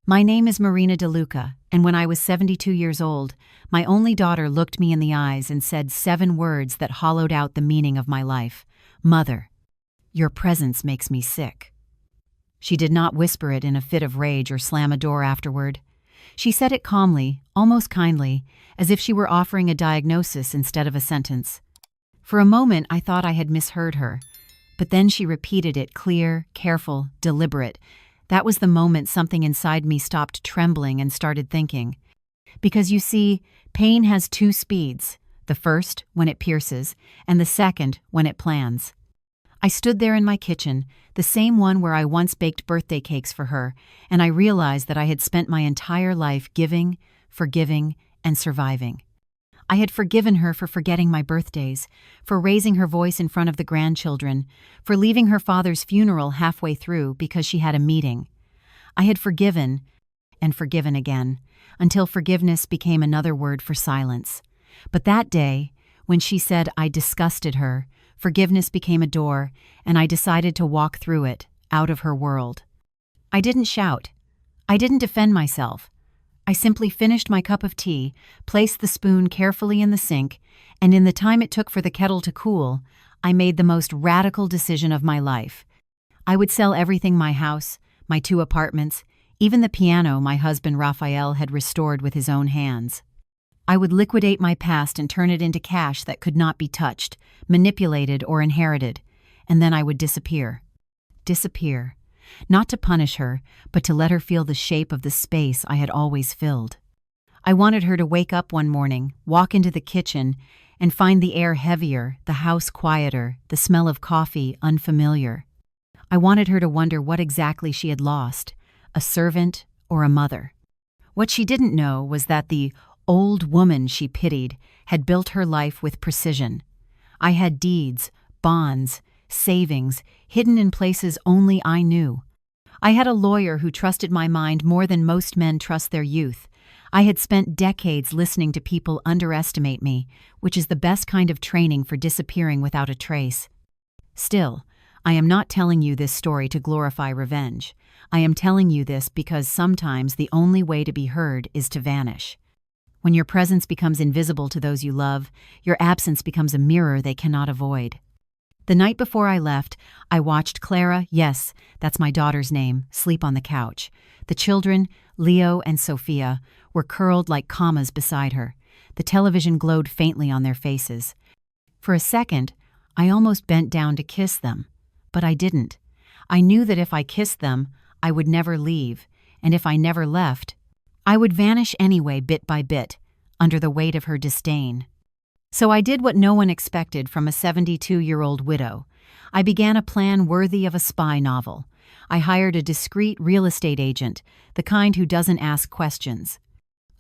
My name is Marina DeLuca, and when I was 72 years old, my only daughter looked me in the eyes and said 7 words that hollowed out the meaning of my life. Mother, your presence makes me sick. She did not whisper it in a fit of rage or slam a door afterward. She said it calmly, almost kindly, as if she were offering a diagnosis instead of a sentence. For a moment, I thought I had misheard her, but then she repeated it, clear, careful, deliberate. That was the moment something inside me stopped trembling and started thinking. Because you see, pain has 2 speeds, the first when it pierces, and the second when it plans. I stood there in my kitchen, the same one where I once baked birthday cakes for her, and I realized that I had spent my entire life giving, forgiving, and surviving. I had forgiven her for forgetting my birthdays, for raising her voice in front of the grandchildren, for leaving her father's funeral halfway through because she had a meeting. I had forgiven and forgiven again, until forgiveness became another word for silence. But that day, when she said I disgusted her, forgiveness became a door, and I decided to walk through it, out of her world. I didn't shout. I didn't defend myself. I simply finished my cup of tea, placed the spoon carefully in the sink, and in the time it took for the kettle to cool, I made the most radical decision of my life. I would sell everything: my house, my 2 apartments, even the piano my husband Raphael had restored with his own hands. I would liquidate my past and turn it into cash that could not be touched, manipulated, or inherited, and then I would disappear. Disappear. Not to punish her, but to let her feel the shape of the space I had always filled. I wanted her to wake up one morning, walk into the kitchen, and find the air heavier, the house quieter, the smell of coffee unfamiliar. I wanted her to wonder what exactly she had lost, a servant or a mother. What she didn't know was that the old woman she pitied had built her life with precision. I had deeds, bonds, savings, hidden in places only I knew. I had a lawyer who trusted my mind more than most men trust their youth. I had spent decades listening to people underestimate me, which is the best kind of training for disappearing without a trace. Still, I am not telling you this story to glorify revenge. I am telling you this because sometimes the only way to be heard is to vanish. When your presence becomes invisible to those you love, your absence becomes a mirror they cannot avoid. The night before I left, I watched Clara, yes, that's my daughter's name, sleep on the couch. The children, Leo and Sophia, were curled like commas beside her. The television glowed faintly on their faces. For a second, I almost bent down to kiss them, but I didn't. I knew that if I kissed them, I would never leave, and if I never left, I would vanish anyway, bit by bit, under the weight of her disdain. So I did what no one expected from a 72-year-old widow. I began a plan worthy of a spy novel. I hired a discreet real estate agent, the kind who doesn't ask questions.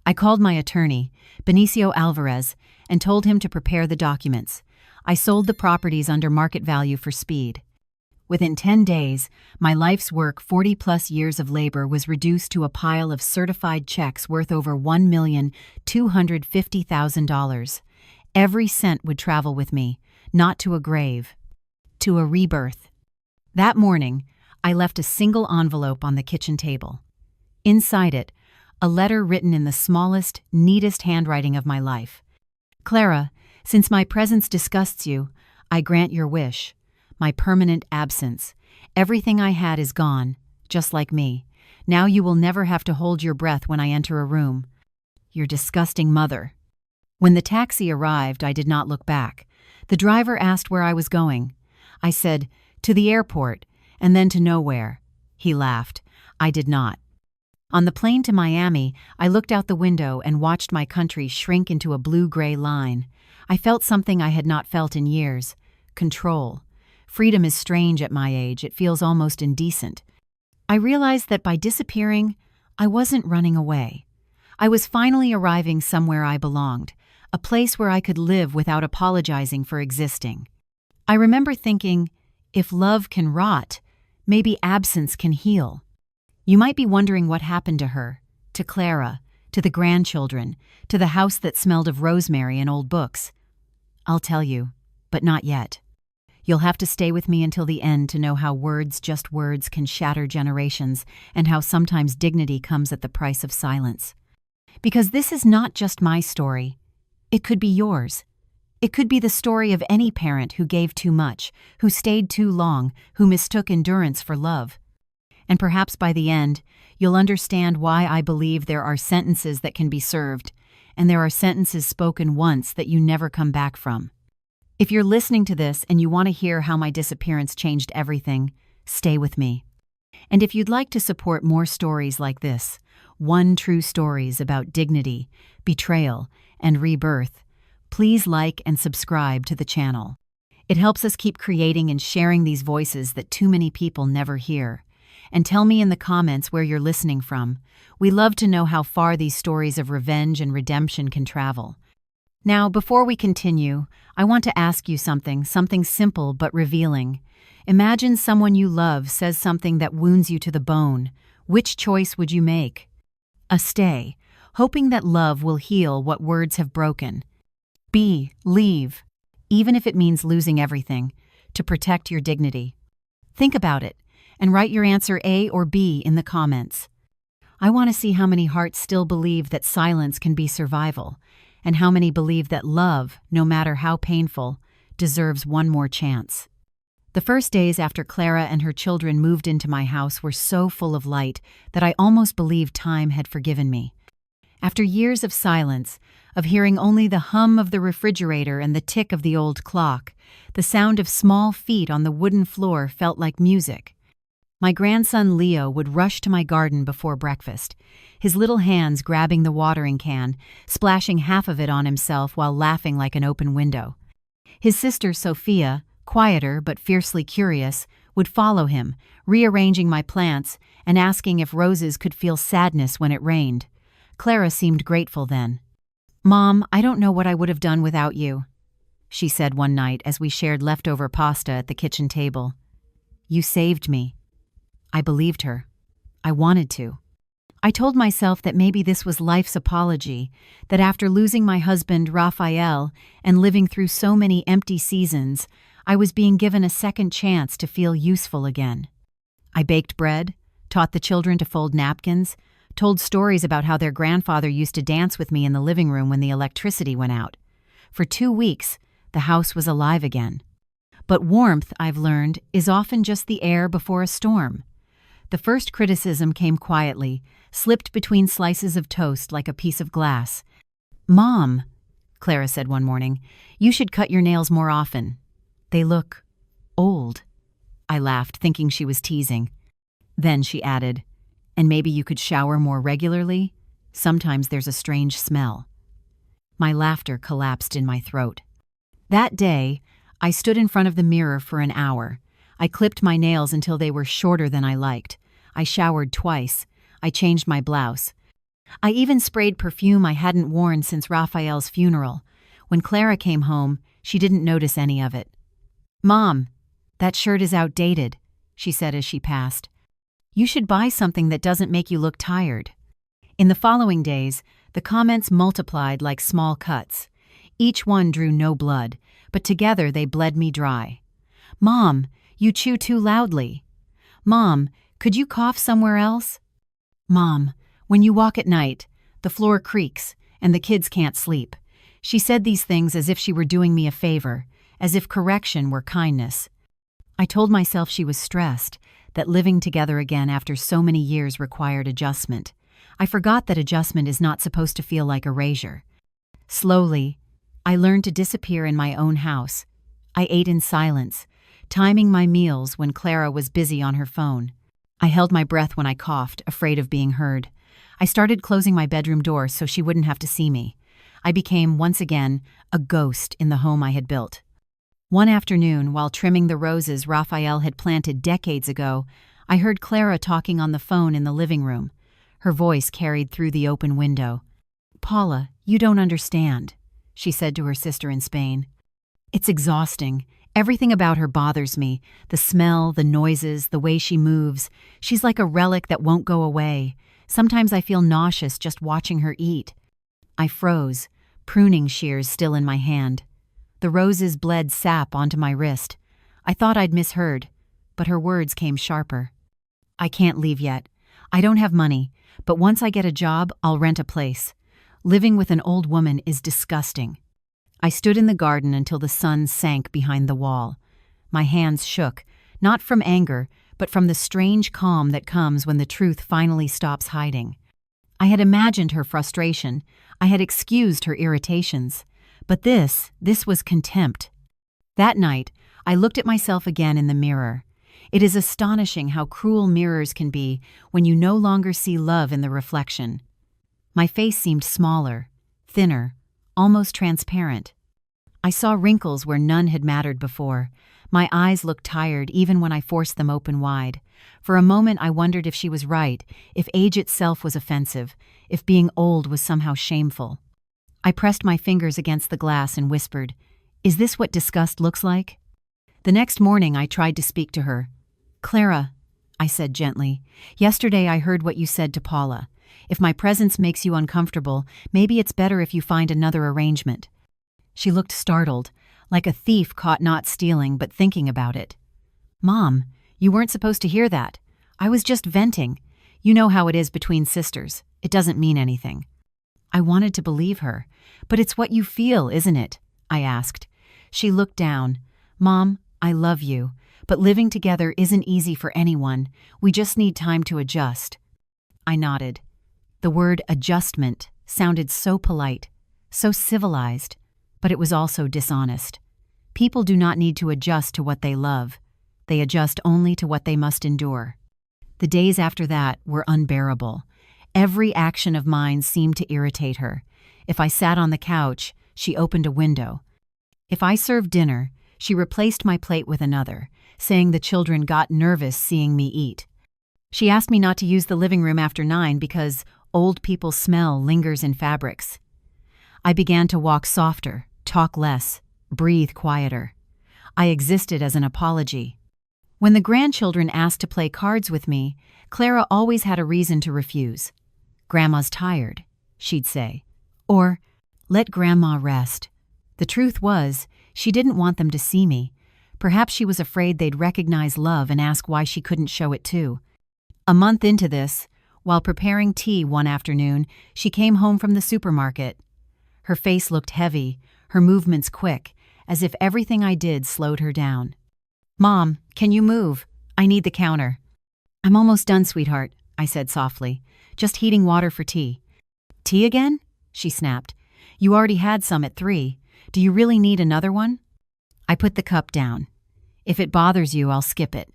I called my attorney, Benicio Alvarez, and told him to prepare the documents. I sold the properties under market value for speed. Within 10 days, my life's work, 40-plus years of labor, was reduced to a pile of certified checks worth over $1,250,000. Every cent would travel with me, not to a grave, to a rebirth. That morning, I left a single envelope on the kitchen table. Inside it, a letter written in the smallest, neatest handwriting of my life. Clara, since my presence disgusts you, I grant your wish. My permanent absence. Everything I had is gone, just like me. Now you will never have to hold your breath when I enter a room. Your disgusting mother. When the taxi arrived, I did not look back. The driver asked where I was going. I said, to the airport, and then to nowhere. He laughed. I did not. On the plane to Miami, I looked out the window and watched my country shrink into a blue-gray line. I felt something I had not felt in years. Control. Freedom is strange at my age. It feels almost indecent. I realized that by disappearing, I wasn't running away. I was finally arriving somewhere I belonged, a place where I could live without apologizing for existing. I remember thinking, if love can rot, maybe absence can heal. You might be wondering what happened to her, to Clara, to the grandchildren, to the house that smelled of rosemary and old books. I'll tell you, but not yet. You'll have to stay with me until the end to know how words, just words, can shatter generations, and how sometimes dignity comes at the price of silence. Because this is not just my story. It could be yours. It could be the story of any parent who gave too much, who stayed too long, who mistook endurance for love. And perhaps by the end, you'll understand why I believe there are sentences that can be served, and there are sentences spoken once that you never come back from. If you're listening to this and you want to hear how my disappearance changed everything, stay with me. And if you'd like to support more stories like this, one true stories about dignity, betrayal, and rebirth, please like and subscribe to the channel. It helps us keep creating and sharing these voices that too many people never hear. And tell me in the comments where you're listening from. We love to know how far these stories of revenge and redemption can travel. Now, before we continue, I want to ask you something simple but revealing. Imagine someone you love says something that wounds you to the bone. Which choice would you make? A, stay, hoping that love will heal what words have broken. B, leave, even if it means losing everything, to protect your dignity. Think about it, and write your answer A or B in the comments. I want to see how many hearts still believe that silence can be survival, and how many believe that love, no matter how painful, deserves one more chance. The first days after Clara and her children moved into my house were so full of light that I almost believed time had forgiven me. After years of silence, of hearing only the hum of the refrigerator and the tick of the old clock, the sound of small feet on the wooden floor felt like music. My grandson Leo would rush to my garden before breakfast, his little hands grabbing the watering can, splashing half of it on himself while laughing like an open window. His sister Sophia, quieter but fiercely curious, would follow him, rearranging my plants and asking if roses could feel sadness when it rained. Clara seemed grateful then. "Mom, I don't know what I would have done without you," she said one night as we shared leftover pasta at the kitchen table. "You saved me." I believed her. I wanted to. I told myself that maybe this was life's apology, that after losing my husband, Raphael, and living through so many empty seasons, I was being given a second chance to feel useful again. I baked bread, taught the children to fold napkins, told stories about how their grandfather used to dance with me in the living room when the electricity went out. For 2 weeks, the house was alive again. But warmth, I've learned, is often just the air before a storm. The first criticism came quietly, slipped between slices of toast like a piece of glass. "Mom," Clara said one morning, "you should cut your nails more often. They look old." I laughed, thinking she was teasing. Then she added, "And maybe you could shower more regularly? Sometimes there's a strange smell." My laughter collapsed in my throat. That day, I stood in front of the mirror for an hour. I clipped my nails until they were shorter than I liked. I showered twice. I changed my blouse. I even sprayed perfume I hadn't worn since Raphael's funeral. When Clara came home, she didn't notice any of it. "Mom, that shirt is outdated," she said as she passed. "You should buy something that doesn't make you look tired." In the following days, the comments multiplied like small cuts. Each one drew no blood, but together they bled me dry. "Mom, you chew too loudly." "Mom, could you cough somewhere else?" "Mom, when you walk at night, the floor creaks and the kids can't sleep." She said these things as if she were doing me a favor, as if correction were kindness. I told myself she was stressed, that living together again after so many years required adjustment. I forgot that adjustment is not supposed to feel like erasure. Slowly, I learned to disappear in my own house. I ate in silence, timing my meals when Clara was busy on her phone. I held my breath when I coughed, afraid of being heard. I started closing my bedroom door so she wouldn't have to see me. I became, once again, a ghost in the home I had built. One afternoon, while trimming the roses Raphael had planted decades ago, I heard Clara talking on the phone in the living room. Her voice carried through the open window. "Paula, you don't understand," she said to her sister in Spain. "It's exhausting. Everything about her bothers me. The smell, the noises, the way she moves. She's like a relic that won't go away. Sometimes I feel nauseous just watching her eat." I froze, pruning shears still in my hand. The roses bled sap onto my wrist. I thought I'd misheard, but her words came sharper. I can't leave yet. I don't have money, but once I get a job, I'll rent a place. Living with an old woman is disgusting. I stood in the garden until the sun sank behind the wall. My hands shook, not from anger, but from the strange calm that comes when the truth finally stops hiding. I had imagined her frustration. I had excused her irritations. But this was contempt. That night, I looked at myself again in the mirror. It is astonishing how cruel mirrors can be when you no longer see love in the reflection. My face seemed smaller, thinner, almost transparent. I saw wrinkles where none had mattered before. My eyes looked tired even when I forced them open wide. For a moment I wondered if she was right, if age itself was offensive, if being old was somehow shameful. I pressed my fingers against the glass and whispered, "Is this what disgust looks like?" The next morning I tried to speak to her. "Clara," I said gently, "yesterday I heard what you said to Paula. If my presence makes you uncomfortable, maybe it's better if you find another arrangement." She looked startled, like a thief caught not stealing but thinking about it. "Mom, you weren't supposed to hear that. I was just venting. You know how it is between sisters. It doesn't mean anything." I wanted to believe her. "But it's what you feel, isn't it?" I asked. She looked down. "Mom, I love you, but living together isn't easy for anyone. We just need time to adjust." I nodded. The word adjustment sounded so polite, so civilized, but it was also dishonest. People do not need to adjust to what they love. They adjust only to what they must endure. The days after that were unbearable. Every action of mine seemed to irritate her. If I sat on the couch, she opened a window. If I served dinner, she replaced my plate with another, saying the children got nervous seeing me eat. She asked me not to use the living room after 9 because old people's smell lingers in fabrics. I began to walk softer, talk less, breathe quieter. I existed as an apology. When the grandchildren asked to play cards with me, Clara always had a reason to refuse. "Grandma's tired," she'd say. Or, "Let Grandma rest." The truth was, she didn't want them to see me. Perhaps she was afraid they'd recognize love and ask why she couldn't show it too. A month into this, while preparing tea one afternoon, she came home from the supermarket. Her face looked heavy, her movements quick, as if everything I did slowed her down. "Mom, can you move? I need the counter." "I'm almost done, sweetheart," I said softly. "Just heating water for tea." "Tea again?" she snapped. "You already had some at 3. Do you really need another one?" I put the cup down. "If it bothers you, I'll skip it."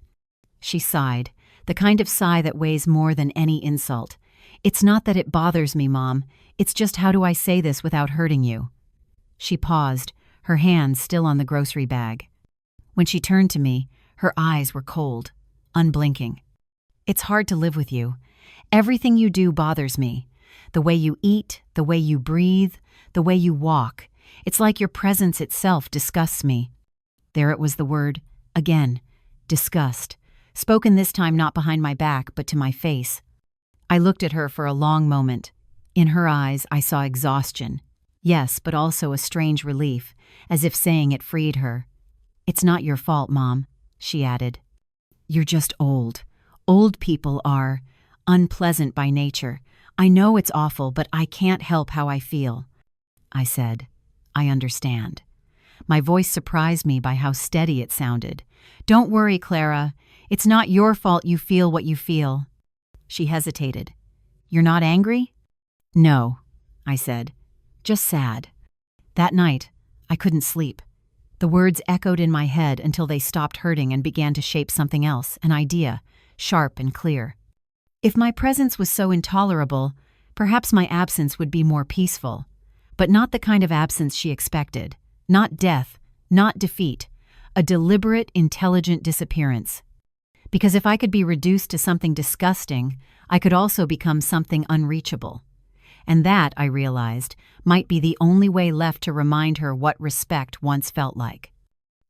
She sighed, the kind of sigh that weighs more than any insult. "It's not that it bothers me, Mom. It's just how do I say this without hurting you?" She paused, her hands still on the grocery bag. When she turned to me, her eyes were cold, unblinking. "It's hard to live with you. Everything you do bothers me. The way you eat, the way you breathe, the way you walk. It's like your presence itself disgusts me." There it was, the word, again, disgust, spoken this time not behind my back but to my face. I looked at her for a long moment. In her eyes I saw exhaustion. Yes, but also a strange relief, as if saying it freed her. "It's not your fault, Mom," she added. "You're just old. Old people are unpleasant by nature. I know it's awful, but I can't help how I feel." I said, "I understand." My voice surprised me by how steady it sounded. "Don't worry, Clara. It's not your fault you feel what you feel." She hesitated. "You're not angry?" "No," I said. "Just sad." That night, I couldn't sleep. The words echoed in my head until they stopped hurting and began to shape something else, an idea, sharp and clear. If my presence was so intolerable, perhaps my absence would be more peaceful. But not the kind of absence she expected. Not death, not defeat. A deliberate, intelligent disappearance. Because if I could be reduced to something disgusting, I could also become something unreachable. And that, I realized, might be the only way left to remind her what respect once felt like.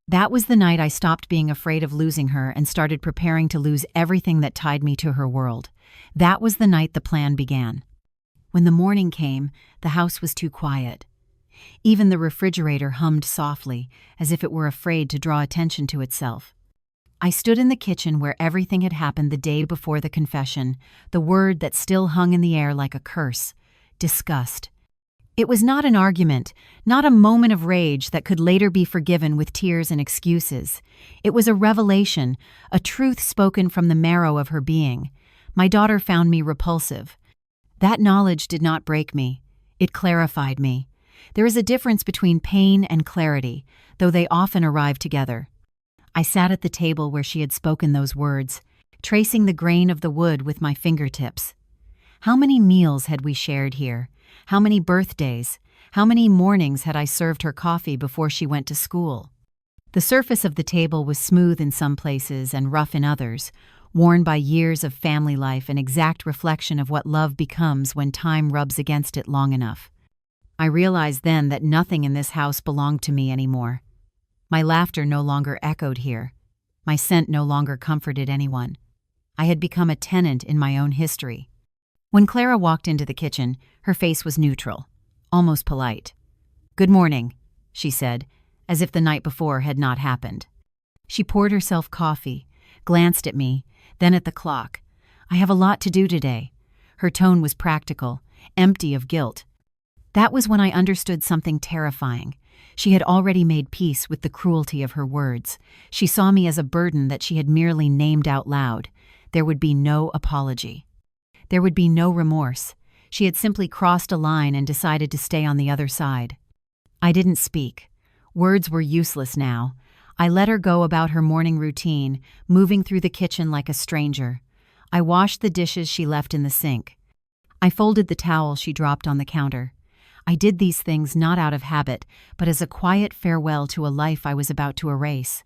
That was the night I stopped being afraid of losing her and started preparing to lose everything that tied me to her world. That was the night the plan began. When the morning came, the house was too quiet. Even the refrigerator hummed softly, as if it were afraid to draw attention to itself. I stood in the kitchen where everything had happened the day before the confession, the word that still hung in the air like a curse: disgust. It was not an argument, not a moment of rage that could later be forgiven with tears and excuses. It was a revelation, a truth spoken from the marrow of her being. My daughter found me repulsive. That knowledge did not break me. It clarified me. There is a difference between pain and clarity, though they often arrive together. I sat at the table where she had spoken those words, tracing the grain of the wood with my fingertips. How many meals had we shared here? How many birthdays? How many mornings had I served her coffee before she went to school? The surface of the table was smooth in some places and rough in others, worn by years of family life, an exact reflection of what love becomes when time rubs against it long enough. I realized then that nothing in this house belonged to me anymore. My laughter no longer echoed here. My scent no longer comforted anyone. I had become a tenant in my own history. When Clara walked into the kitchen, her face was neutral, almost polite. "Good morning," she said, as if the night before had not happened. She poured herself coffee, glanced at me, then at the clock. "I have a lot to do today." Her tone was practical, empty of guilt. That was when I understood something terrifying. She had already made peace with the cruelty of her words. She saw me as a burden that she had merely named out loud. There would be no apology. There would be no remorse. She had simply crossed a line and decided to stay on the other side. I didn't speak. Words were useless now. I let her go about her morning routine, moving through the kitchen like a stranger. I washed the dishes she left in the sink. I folded the towel she dropped on the counter. I did these things not out of habit, but as a quiet farewell to a life I was about to erase.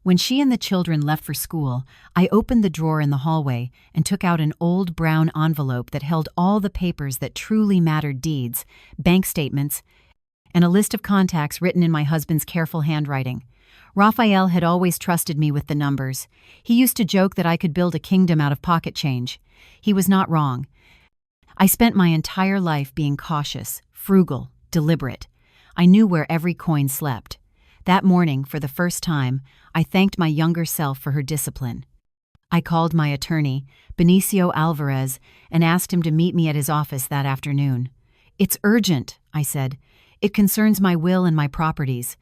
When she and the children left for school, I opened the drawer in the hallway and took out an old brown envelope that held all the papers that truly mattered: deeds, bank statements, and a list of contacts written in my husband's careful handwriting. Raphael had always trusted me with the numbers. He used to joke that I could build a kingdom out of pocket change. He was not wrong. I spent my entire life being cautious, frugal, deliberate. I knew where every coin slept. That morning, for the first time, I thanked my younger self for her discipline. I called my attorney, Benicio Alvarez, and asked him to meet me at his office that afternoon. "It's urgent," I said. "It concerns my will and my properties."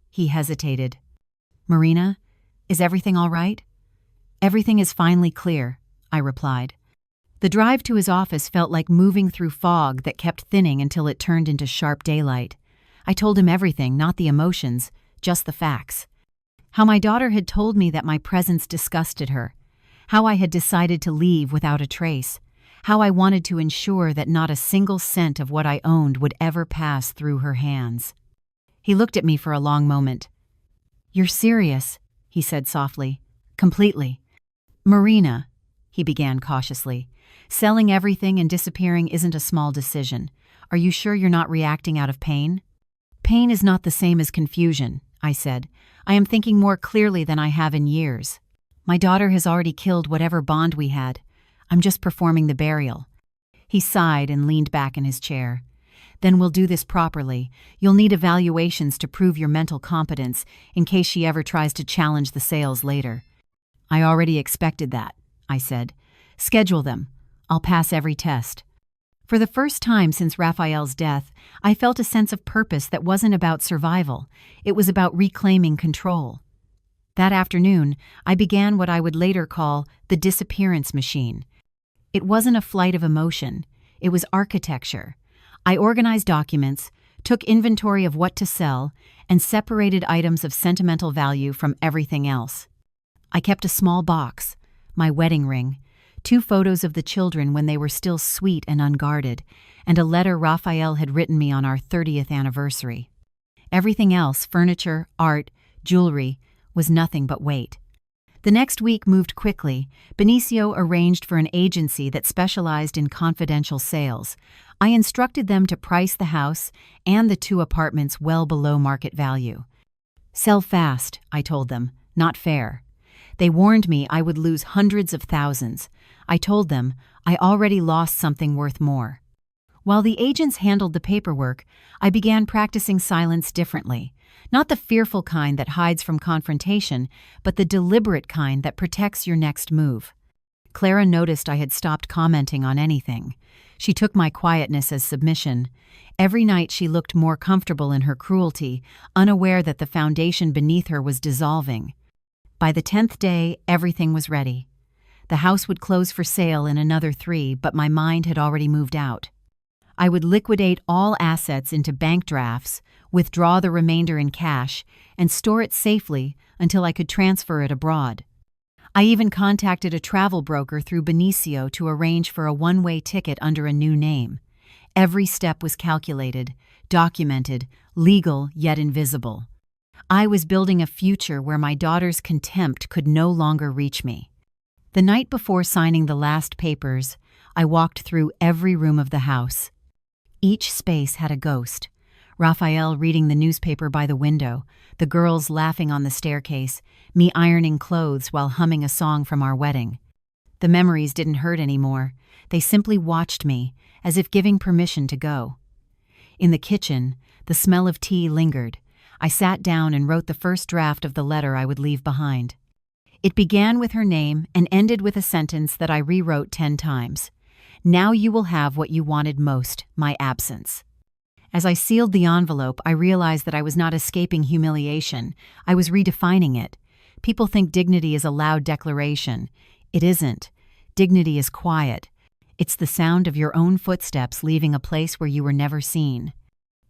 He hesitated. "Marina, is everything all right?" "Everything is finally clear," I replied. The drive to his office felt like moving through fog that kept thinning until it turned into sharp daylight. I told him everything, not the emotions, just the facts. How my daughter had told me that my presence disgusted her. How I had decided to leave without a trace. How I wanted to ensure that not a single cent of what I owned would ever pass through her hands. He looked at me for a long moment. "You're serious," he said softly. "Completely." "Marina," he began cautiously, "selling everything and disappearing isn't a small decision. Are you sure you're not reacting out of pain?" "Pain is not the same as confusion," I said. "I am thinking more clearly than I have in years. My daughter has already killed whatever bond we had. I'm just performing the burial." He sighed and leaned back in his chair. "Then we'll do this properly. You'll need evaluations to prove your mental competence in case she ever tries to challenge the sales later." "I already expected that," I said. "Schedule them. I'll pass every test." For the first time since Raphael's death, I felt a sense of purpose that wasn't about survival. It was about reclaiming control. That afternoon, I began what I would later call the disappearance machine. It wasn't a flight of emotion. It was architecture. I organized documents, took inventory of what to sell, and separated items of sentimental value from everything else. I kept a small box, my wedding ring, 2 photos of the children when they were still sweet and unguarded, and a letter Raphael had written me on our 30th anniversary. Everything else, furniture, art, jewelry, was nothing but weight. The next week moved quickly. Benicio arranged for an agency that specialized in confidential sales. I instructed them to price the house and the 2 apartments well below market value. "Sell fast," I told them, "not fair." They warned me I would lose hundreds of thousands. I told them I already lost something worth more. While the agents handled the paperwork, I began practicing silence differently. Not the fearful kind that hides from confrontation, but the deliberate kind that protects your next move. Clara noticed I had stopped commenting on anything. She took my quietness as submission. Every night she looked more comfortable in her cruelty, unaware that the foundation beneath her was dissolving. By the 10th day, everything was ready. The house would close for sale in another 3, but my mind had already moved out. I would liquidate all assets into bank drafts, withdraw the remainder in cash, and store it safely until I could transfer it abroad. I even contacted a travel broker through Benicio to arrange for a one-way ticket under a new name. Every step was calculated, documented, legal yet invisible. I was building a future where my daughter's contempt could no longer reach me. The night before signing the last papers, I walked through every room of the house. Each space had a ghost. Raphael reading the newspaper by the window, the girls laughing on the staircase, me ironing clothes while humming a song from our wedding. The memories didn't hurt anymore. They simply watched me, as if giving permission to go. In the kitchen, the smell of tea lingered. I sat down and wrote the first draft of the letter I would leave behind. It began with her name and ended with a sentence that I rewrote 10 times. Now you will have what you wanted most, my absence. As I sealed the envelope, I realized that I was not escaping humiliation. I was redefining it. People think dignity is a loud declaration. It isn't. Dignity is quiet. It's the sound of your own footsteps leaving a place where you were never seen.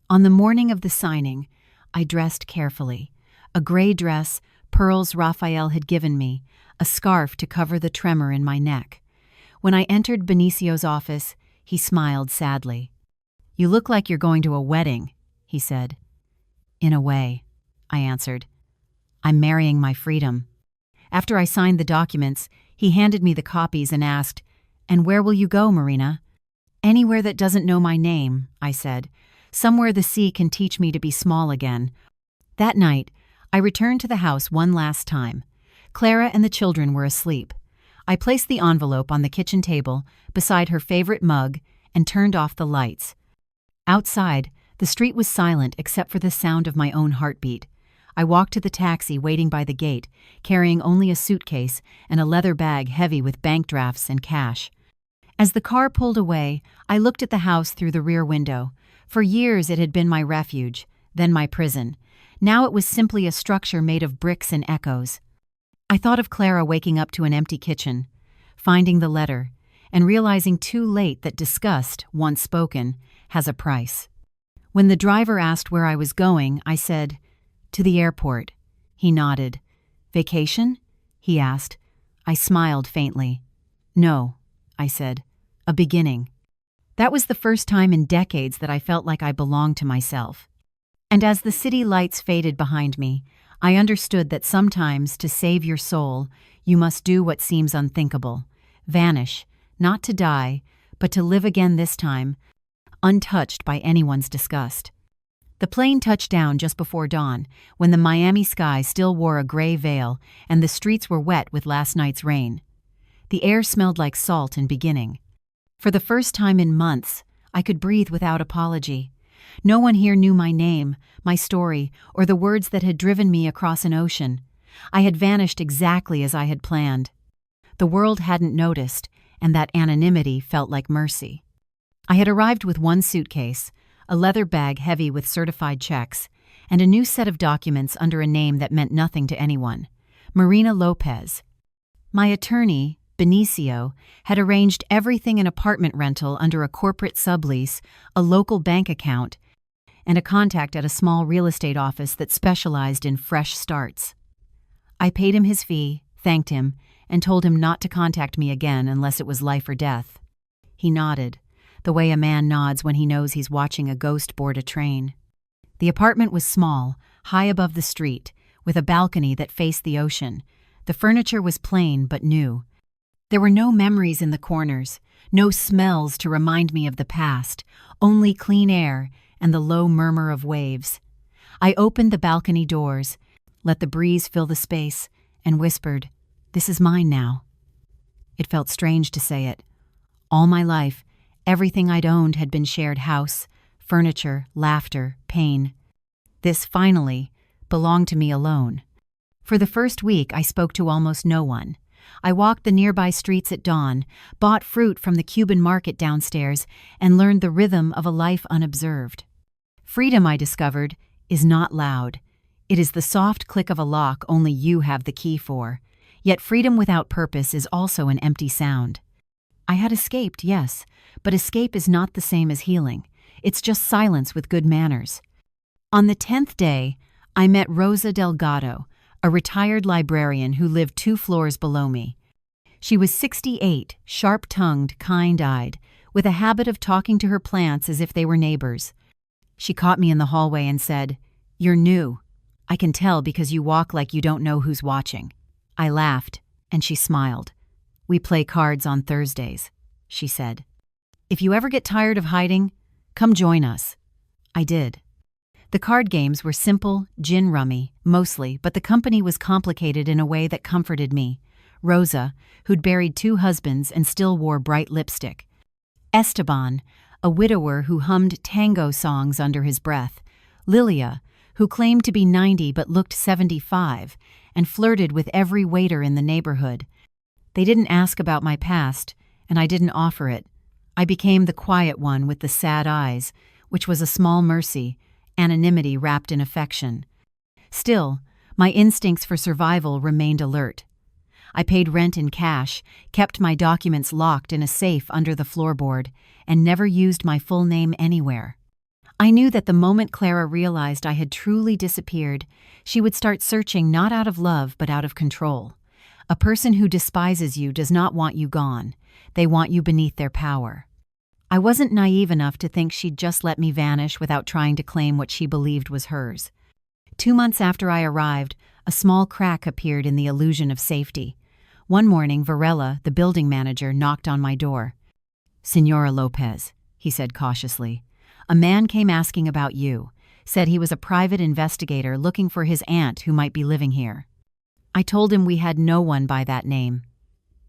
On the morning of the signing, I dressed carefully. A gray dress, pearls Raphael had given me, a scarf to cover the tremor in my neck. When I entered Benicio's office, he smiled sadly. "You look like you're going to a wedding," he said. "In a way," I answered. "I'm marrying my freedom." After I signed the documents, he handed me the copies and asked, "And where will you go, Marina?" "Anywhere that doesn't know my name," I said. "Somewhere the sea can teach me to be small again." That night, I returned to the house one last time. Clara and the children were asleep. I placed the envelope on the kitchen table beside her favorite mug and turned off the lights. Outside, the street was silent except for the sound of my own heartbeat. I walked to the taxi waiting by the gate, carrying only a suitcase and a leather bag heavy with bank drafts and cash. As the car pulled away, I looked at the house through the rear window. For years it had been my refuge, then my prison. Now it was simply a structure made of bricks and echoes. I thought of Clara waking up to an empty kitchen, finding the letter, and realizing too late that disgust, once spoken, has a price. When the driver asked where I was going, I said, "To the airport." He nodded. "Vacation?" he asked. I smiled faintly. "No," I said. "A beginning." That was the first time in decades that I felt like I belonged to myself. And as the city lights faded behind me, I understood that sometimes, to save your soul, you must do what seems unthinkable. Vanish, not to die, but to live again this time, untouched by anyone's disgust. The plane touched down just before dawn, when the Miami sky still wore a gray veil and the streets were wet with last night's rain. The air smelled like salt and beginning. For the first time in months, I could breathe without apology. No one here knew my name, my story, or the words that had driven me across an ocean. I had vanished exactly as I had planned. The world hadn't noticed, and that anonymity felt like mercy. I had arrived with one suitcase, a leather bag heavy with certified checks, and a new set of documents under a name that meant nothing to anyone: Marina Lopez. My attorney, Benicio, had arranged everything: an apartment rental under a corporate sublease, a local bank account, and a contact at a small real estate office that specialized in fresh starts. I paid him his fee, thanked him, and told him not to contact me again unless it was life or death. He nodded, the way a man nods when he knows he's watching a ghost board a train. The apartment was small, high above the street, with a balcony that faced the ocean. The furniture was plain but new. There were no memories in the corners, no smells to remind me of the past, only clean air and the low murmur of waves. I opened the balcony doors, let the breeze fill the space, and whispered, "This is mine now." It felt strange to say it. All my life, Everything I'd owned had been shared: house, furniture, laughter, pain. This, finally, belonged to me alone. For the first week, I spoke to almost no one. I walked the nearby streets at dawn, bought fruit from the Cuban market downstairs, and learned the rhythm of a life unobserved. Freedom, I discovered, is not loud. It is the soft click of a lock only you have the key for. Yet freedom without purpose is also an empty sound. I had escaped, yes, but escape is not the same as healing. It's just silence with good manners. On the 10th day, I met Rosa Delgado, a retired librarian who lived 2 floors below me. She was 68, sharp-tongued, kind-eyed, with a habit of talking to her plants as if they were neighbors. She caught me in the hallway and said, "You're new. I can tell because you walk like you don't know who's watching." I laughed, and she smiled. "We play cards on Thursdays," she said. "If you ever get tired of hiding, come join us." I did. The card games were simple, gin rummy, mostly, but the company was complicated in a way that comforted me. Rosa, who'd buried 2 husbands and still wore bright lipstick. Esteban, a widower who hummed tango songs under his breath. Lilia, who claimed to be 90 but looked 75, and flirted with every waiter in the neighborhood. They didn't ask about my past, and I didn't offer it. I became the quiet one with the sad eyes, which was a small mercy, anonymity wrapped in affection. Still, my instincts for survival remained alert. I paid rent in cash, kept my documents locked in a safe under the floorboard, and never used my full name anywhere. I knew that the moment Clara realized I had truly disappeared, she would start searching not out of love but out of control. A person who despises you does not want you gone. They want you beneath their power. I wasn't naive enough to think she'd just let me vanish without trying to claim what she believed was hers. 2 months after I arrived, a small crack appeared in the illusion of safety. One morning, Varela, the building manager, knocked on my door. "Señora Lopez," he said cautiously, "a man came asking about you, said he was a private investigator looking for his aunt who might be living here." I told him we had no one by that name.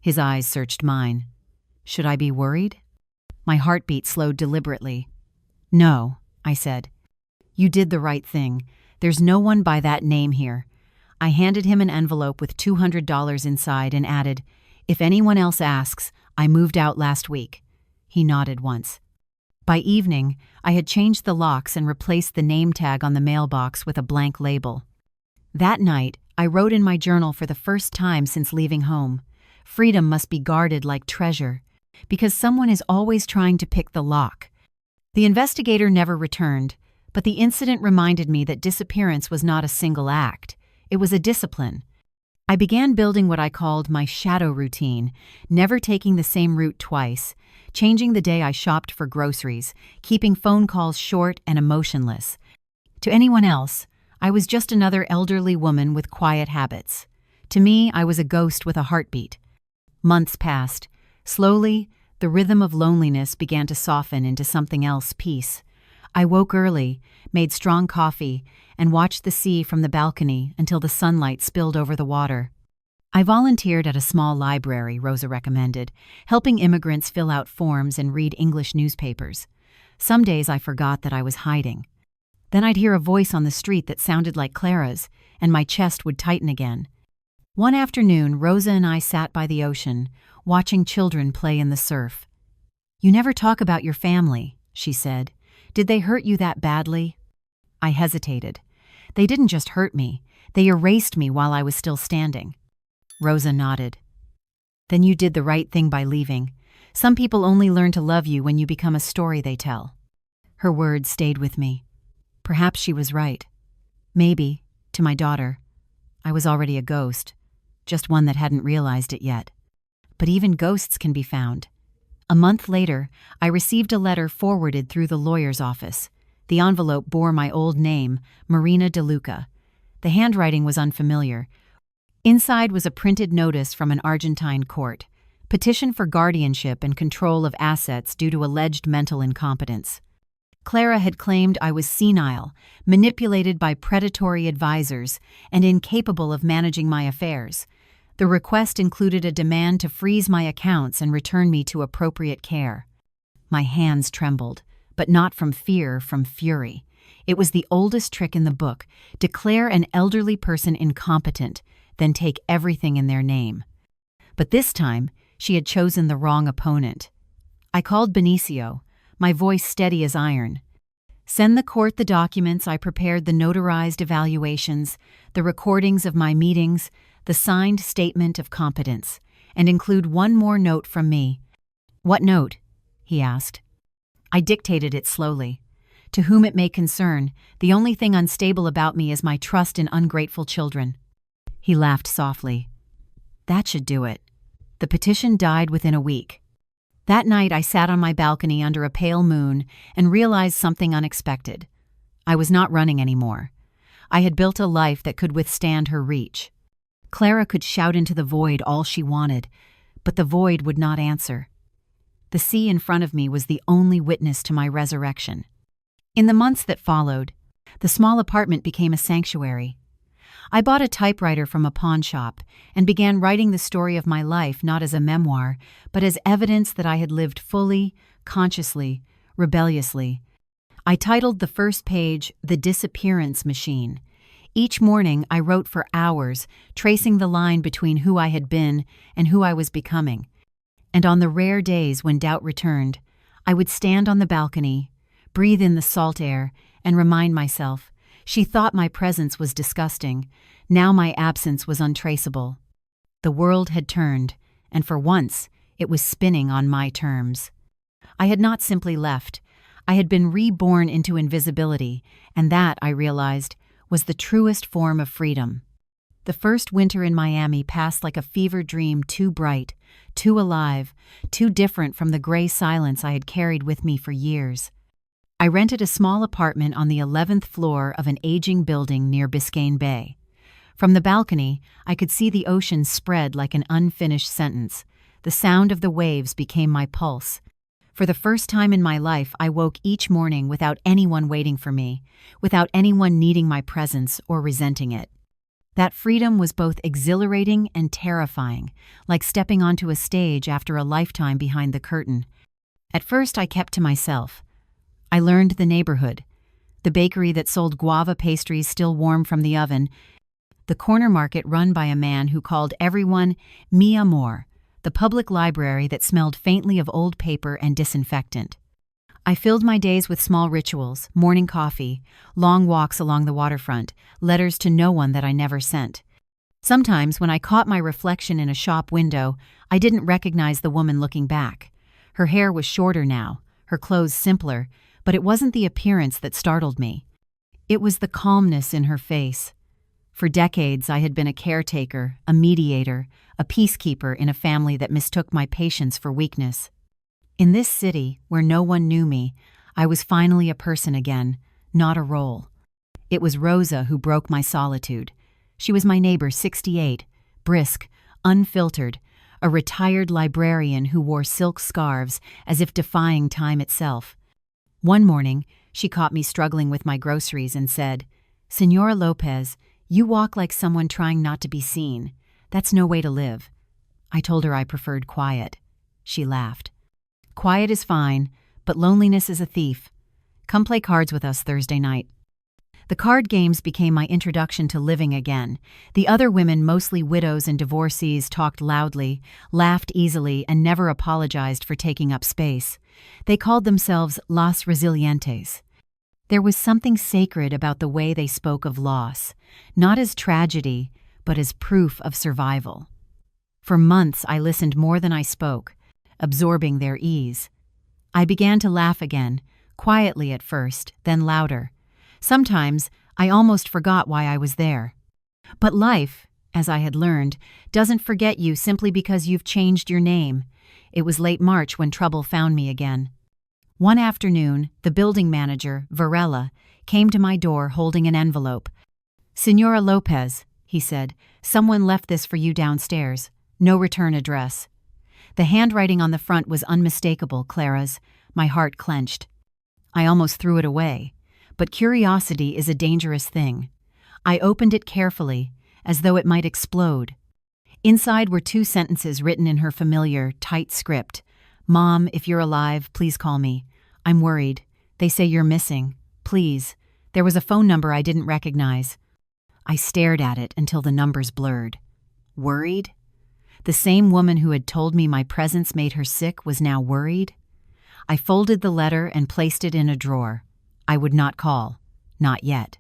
His eyes searched mine. Should I be worried? My heartbeat slowed deliberately. "No," I said. "You did the right thing. There's no one by that name here." I handed him an envelope with $200 inside and added, "If anyone else asks, I moved out last week." He nodded once. By evening, I had changed the locks and replaced the name tag on the mailbox with a blank label. That night, I wrote in my journal for the first time since leaving home, "Freedom must be guarded like treasure, because someone is always trying to pick the lock." The investigator never returned, but the incident reminded me that disappearance was not a single act. It was a discipline. I began building what I called my shadow routine, never taking the same route twice, changing the day I shopped for groceries, keeping phone calls short and emotionless. To anyone else, I was just another elderly woman with quiet habits. To me, I was a ghost with a heartbeat. Months passed. Slowly, the rhythm of loneliness began to soften into something else: peace. I woke early, made strong coffee, and watched the sea from the balcony until the sunlight spilled over the water. I volunteered at a small library, Rosa recommended, helping immigrants fill out forms and read English newspapers. Some days I forgot that I was hiding. Then I'd hear a voice on the street that sounded like Clara's, and my chest would tighten again. One afternoon, Rosa and I sat by the ocean, watching children play in the surf. "You never talk about your family," she said. "Did they hurt you that badly?" I hesitated. "They didn't just hurt me, they erased me while I was still standing." Rosa nodded. "Then you did the right thing by leaving. Some people only learn to love you when you become a story they tell." Her words stayed with me. Perhaps she was right. Maybe, to my daughter, I was already a ghost, just one that hadn't realized it yet. But even ghosts can be found. A month later, I received a letter forwarded through the lawyer's office. The envelope bore my old name, Marina De Luca. The handwriting was unfamiliar. Inside was a printed notice from an Argentine court: petition for guardianship and control of assets due to alleged mental incompetence. Clara had claimed I was senile, manipulated by predatory advisors, and incapable of managing my affairs. The request included a demand to freeze my accounts and return me to appropriate care. My hands trembled, but not from fear, from fury. It was the oldest trick in the book: declare an elderly person incompetent, then take everything in their name. But this time, she had chosen the wrong opponent. I called Benicio, my voice steady as iron. Send the court the documents I prepared, the notarized evaluations, the recordings of my meetings, the signed statement of competence, and include one more note from me. What note? He asked. I dictated it slowly. To whom it may concern, the only thing unstable about me is my trust in ungrateful children. He laughed softly. That should do it. The petition died within a week. That night I sat on my balcony under a pale moon and realized something unexpected. I was not running anymore. I had built a life that could withstand her reach. Clara could shout into the void all she wanted, but the void would not answer. The sea in front of me was the only witness to my resurrection. In the months that followed, the small apartment became a sanctuary. I bought a typewriter from a pawn shop and began writing the story of my life not as a memoir, but as evidence that I had lived fully, consciously, rebelliously. I titled the first page, "The Disappearance Machine." Each morning I wrote for hours, tracing the line between who I had been and who I was becoming. And on the rare days when doubt returned, I would stand on the balcony, breathe in the salt air, and remind myself, she thought my presence was disgusting. Now my absence was untraceable. The world had turned, and for once, it was spinning on my terms. I had not simply left. I had been reborn into invisibility, and that, I realized, was the truest form of freedom. The first winter in Miami passed like a fever dream, too bright, too alive, too different from the gray silence I had carried with me for years. I rented a small apartment on the 11th floor of an aging building near Biscayne Bay. From the balcony, I could see the ocean spread like an unfinished sentence. The sound of the waves became my pulse. For the first time in my life, I woke each morning without anyone waiting for me, without anyone needing my presence or resenting it. That freedom was both exhilarating and terrifying, like stepping onto a stage after a lifetime behind the curtain. At first, I kept to myself. I learned the neighborhood, the bakery that sold guava pastries still warm from the oven, the corner market run by a man who called everyone mi amor, the public library that smelled faintly of old paper and disinfectant. I filled my days with small rituals, morning coffee, long walks along the waterfront, letters to no one that I never sent. Sometimes, when I caught my reflection in a shop window, I didn't recognize the woman looking back. Her hair was shorter now, her clothes simpler, but it wasn't the appearance that startled me. It was the calmness in her face. For decades, I had been a caretaker, a mediator, a peacekeeper in a family that mistook my patience for weakness. In this city, where no one knew me, I was finally a person again, not a role. It was Rosa who broke my solitude. She was my neighbor, 68, brisk, unfiltered, a retired librarian who wore silk scarves as if defying time itself. One morning, she caught me struggling with my groceries and said, "Senora Lopez, you walk like someone trying not to be seen. That's no way to live." I told her I preferred quiet. She laughed. "Quiet is fine, but loneliness is a thief. Come play cards with us Thursday night." The card games became my introduction to living again. The other women, mostly widows and divorcees, talked loudly, laughed easily, and never apologized for taking up space. They called themselves Las Resilientes. There was something sacred about the way they spoke of loss, not as tragedy, but as proof of survival. For months I listened more than I spoke, absorbing their ease. I began to laugh again, quietly at first, then louder. Sometimes I almost forgot why I was there. But life, as I had learned, doesn't forget you simply because you've changed your name. It was late March when trouble found me again. One afternoon, the building manager, Varela, came to my door holding an envelope. "Senora Lopez," he said, "someone left this for you downstairs. No return address." The handwriting on the front was unmistakable, Clara's. My heart clenched. I almost threw it away. But curiosity is a dangerous thing. I opened it carefully, as though it might explode. Inside were 2 sentences written in her familiar, tight script. "Mom, if you're alive, please call me. I'm worried. They say you're missing. Please." There was a phone number I didn't recognize. I stared at it until the numbers blurred. Worried? The same woman who had told me my presence made her sick was now worried? I folded the letter and placed it in a drawer. I would not call. Not yet.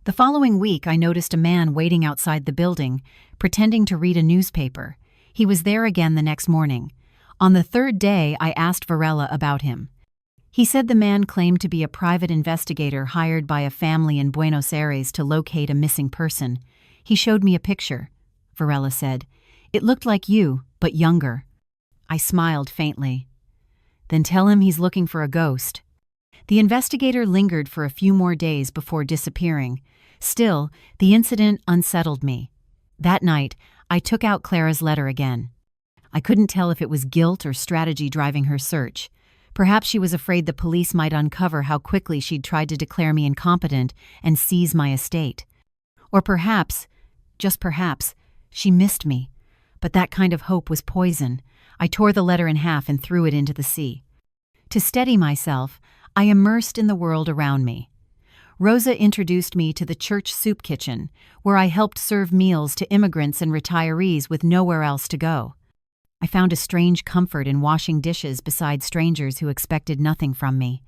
The following week, I noticed a man waiting outside the building, pretending to read a newspaper. He was there again the next morning. On the third day, I asked Varela about him. He said the man claimed to be a private investigator hired by a family in Buenos Aires to locate a missing person. He showed me a picture. Varela said, "It looked like you, but younger." I smiled faintly. "Then tell him he's looking for a ghost." The investigator lingered for a few more days before disappearing. Still, the incident unsettled me. That night, I took out Clara's letter again. I couldn't tell if it was guilt or strategy driving her search. Perhaps she was afraid the police might uncover how quickly she'd tried to declare me incompetent and seize my estate. Or perhaps, just perhaps, she missed me. But that kind of hope was poison. I tore the letter in half and threw it into the sea. To steady myself, I immersed in the world around me. Rosa introduced me to the church soup kitchen, where I helped serve meals to immigrants and retirees with nowhere else to go. I found a strange comfort in washing dishes beside strangers who expected nothing from me.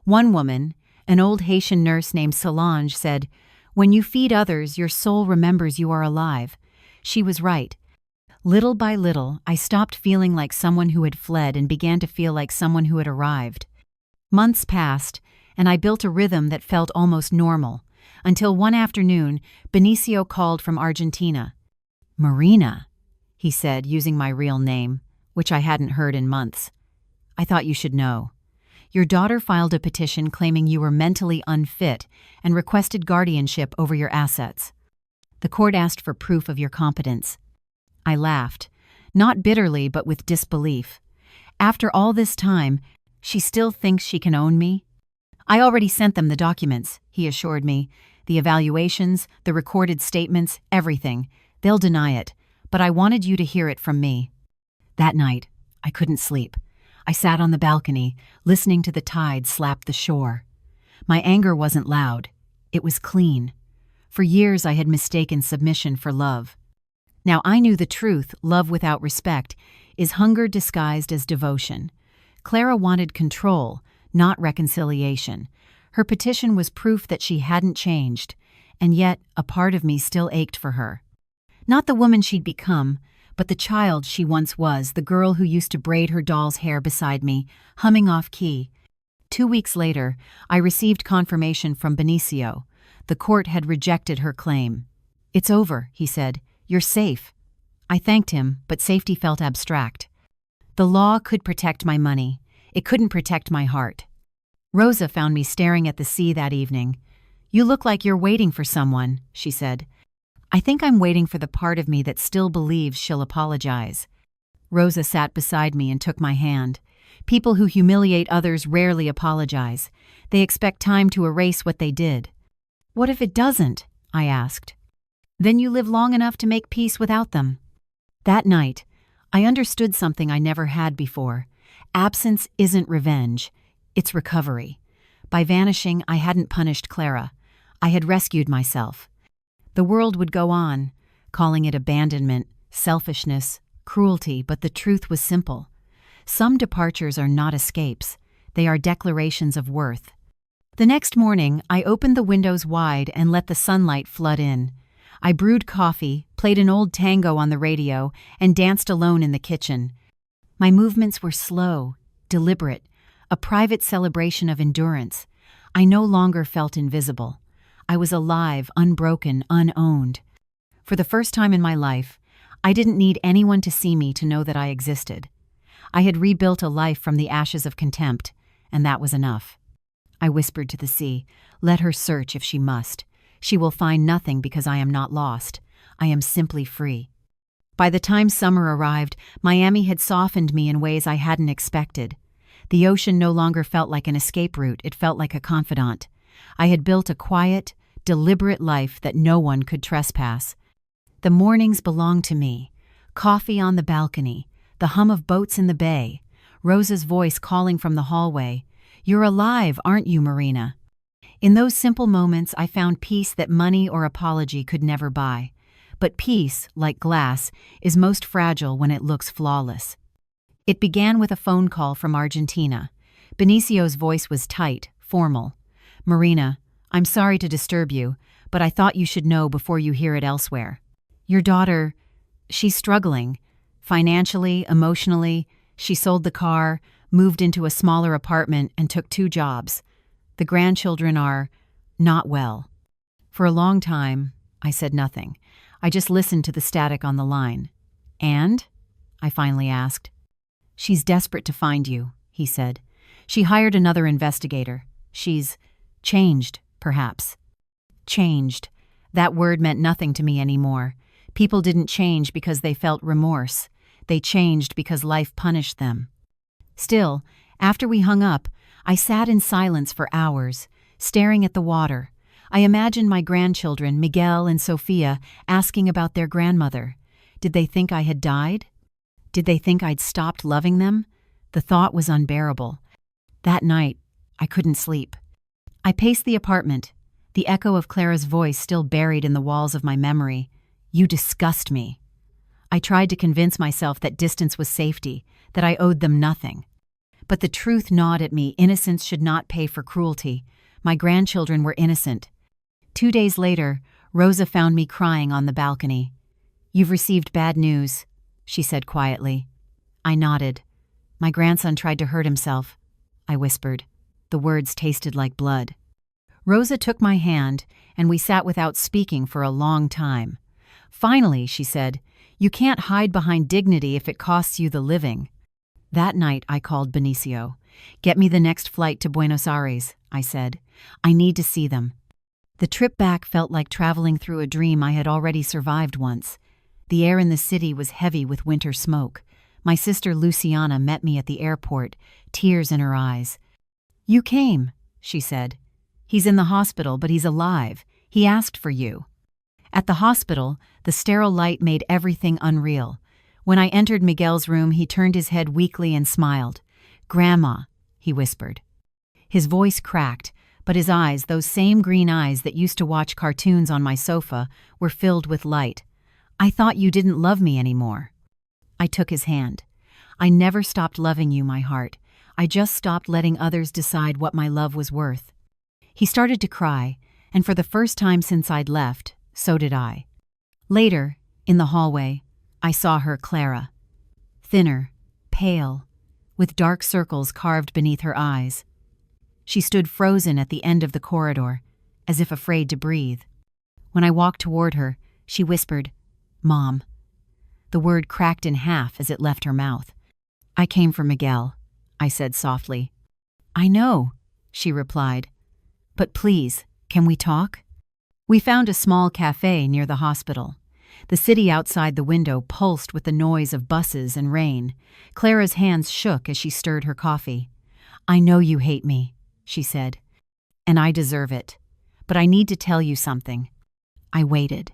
One woman, an old Haitian nurse named Solange, said, "When you feed others, your soul remembers you are alive." She was right. Little by little, I stopped feeling like someone who had fled and began to feel like someone who had arrived. Months passed, and I built a rhythm that felt almost normal, until one afternoon, Benicio called from Argentina. "Marina," he said, using my real name, which I hadn't heard in months. "I thought you should know. Your daughter filed a petition claiming you were mentally unfit and requested guardianship over your assets. The court asked for proof of your competence." I laughed, not bitterly but with disbelief. After all this time, she still thinks she can own me? "I already sent them the documents," he assured me. "The evaluations, the recorded statements, everything. They'll deny it, but I wanted you to hear it from me." That night, I couldn't sleep. I sat on the balcony, listening to the tide slap the shore. My anger wasn't loud. It was clean. For years I had mistaken submission for love. Now I knew the truth. Love without respect is hunger disguised as devotion. Clara wanted control, not reconciliation. Her petition was proof that she hadn't changed, and yet a part of me still ached for her. Not the woman she'd become, but the child she once was, the girl who used to braid her doll's hair beside me, humming off key. 2 weeks later, I received confirmation from Benicio. The court had rejected her claim. "It's over," he said. "You're safe." I thanked him, but safety felt abstract. The law could protect my money. It couldn't protect my heart. Rosa found me staring at the sea that evening. "You look like you're waiting for someone," she said. "I think I'm waiting for the part of me that still believes she'll apologize." Rosa sat beside me and took my hand. People who humiliate others rarely apologize. They expect time to erase what they did. "What if it doesn't?" I asked. "Then you live long enough to make peace without them." That night, I understood something I never had before. Absence isn't revenge. It's recovery. By vanishing, I hadn't punished Clara. I had rescued myself. The world would go on, calling it abandonment, selfishness, cruelty, but the truth was simple. Some departures are not escapes. They are declarations of worth. The next morning, I opened the windows wide and let the sunlight flood in. I brewed coffee, played an old tango on the radio, and danced alone in the kitchen. My movements were slow, deliberate, a private celebration of endurance. I no longer felt invisible. I was alive, unbroken, unowned. For the first time in my life, I didn't need anyone to see me to know that I existed. I had rebuilt a life from the ashes of contempt, and that was enough. I whispered to the sea, "Let her search if she must. She will find nothing because I am not lost. I am simply free." By the time summer arrived, Miami had softened me in ways I hadn't expected. The ocean no longer felt like an escape route, it felt like a confidant. I had built a quiet, deliberate life that no one could trespass. The mornings belonged to me. Coffee on the balcony, the hum of boats in the bay, Rosa's voice calling from the hallway. "You're alive, aren't you, Marina?" In those simple moments, I found peace that money or apology could never buy. But peace, like glass, is most fragile when it looks flawless. It began with a phone call from Argentina. Benicio's voice was tight, formal. "Marina, I'm sorry to disturb you, but I thought you should know before you hear it elsewhere. Your daughter, she's struggling. Financially, emotionally, she sold the car, moved into a smaller apartment, and took 2 jobs. The grandchildren are not well." For a long time, I said nothing. I just listened to the static on the line. "And?" I finally asked. "She's desperate to find you," he said. "She hired another investigator. She's changed, perhaps." Changed. That word meant nothing to me anymore. People didn't change because they felt remorse. They changed because life punished them. Still, after we hung up, I sat in silence for hours, staring at the water. I imagined my grandchildren, Miguel and Sofia, asking about their grandmother. Did they think I had died? Did they think I'd stopped loving them? The thought was unbearable. That night, I couldn't sleep. I paced the apartment, the echo of Clara's voice still buried in the walls of my memory. "You disgust me." I tried to convince myself that distance was safety, that I owed them nothing. But the truth gnawed at me. Innocence should not pay for cruelty. My grandchildren were innocent. 2 days later, Rosa found me crying on the balcony. "You've received bad news," she said quietly. I nodded. "My grandson tried to hurt himself," I whispered. The words tasted like blood. Rosa took my hand, and we sat without speaking for a long time. Finally, she said, "You can't hide behind dignity if it costs you the living." That night, I called Benicio. "Get me the next flight to Buenos Aires," I said. "I need to see them." The trip back felt like traveling through a dream I had already survived once. The air in the city was heavy with winter smoke. My sister Luciana met me at the airport, tears in her eyes. "You came," she said. "He's in the hospital, but he's alive. He asked for you." At the hospital, the sterile light made everything unreal. When I entered Miguel's room, he turned his head weakly and smiled. "Grandma," he whispered. His voice cracked, but his eyes, those same green eyes that used to watch cartoons on my sofa, were filled with light. "I thought you didn't love me anymore." I took his hand. "I never stopped loving you, my heart. I just stopped letting others decide what my love was worth." He started to cry, and for the first time since I'd left, so did I. Later, in the hallway, I saw her, Clara. Thinner, pale, with dark circles carved beneath her eyes. She stood frozen at the end of the corridor, as if afraid to breathe. When I walked toward her, she whispered, "Mom." The word cracked in half as it left her mouth. "I came for Miguel," I said softly. "I know," she replied. "But please, can we talk?" We found a small cafe near the hospital. The city outside the window pulsed with the noise of buses and rain. Clara's hands shook as she stirred her coffee. "I know you hate me," she said, "and I deserve it. But I need to tell you something." I waited.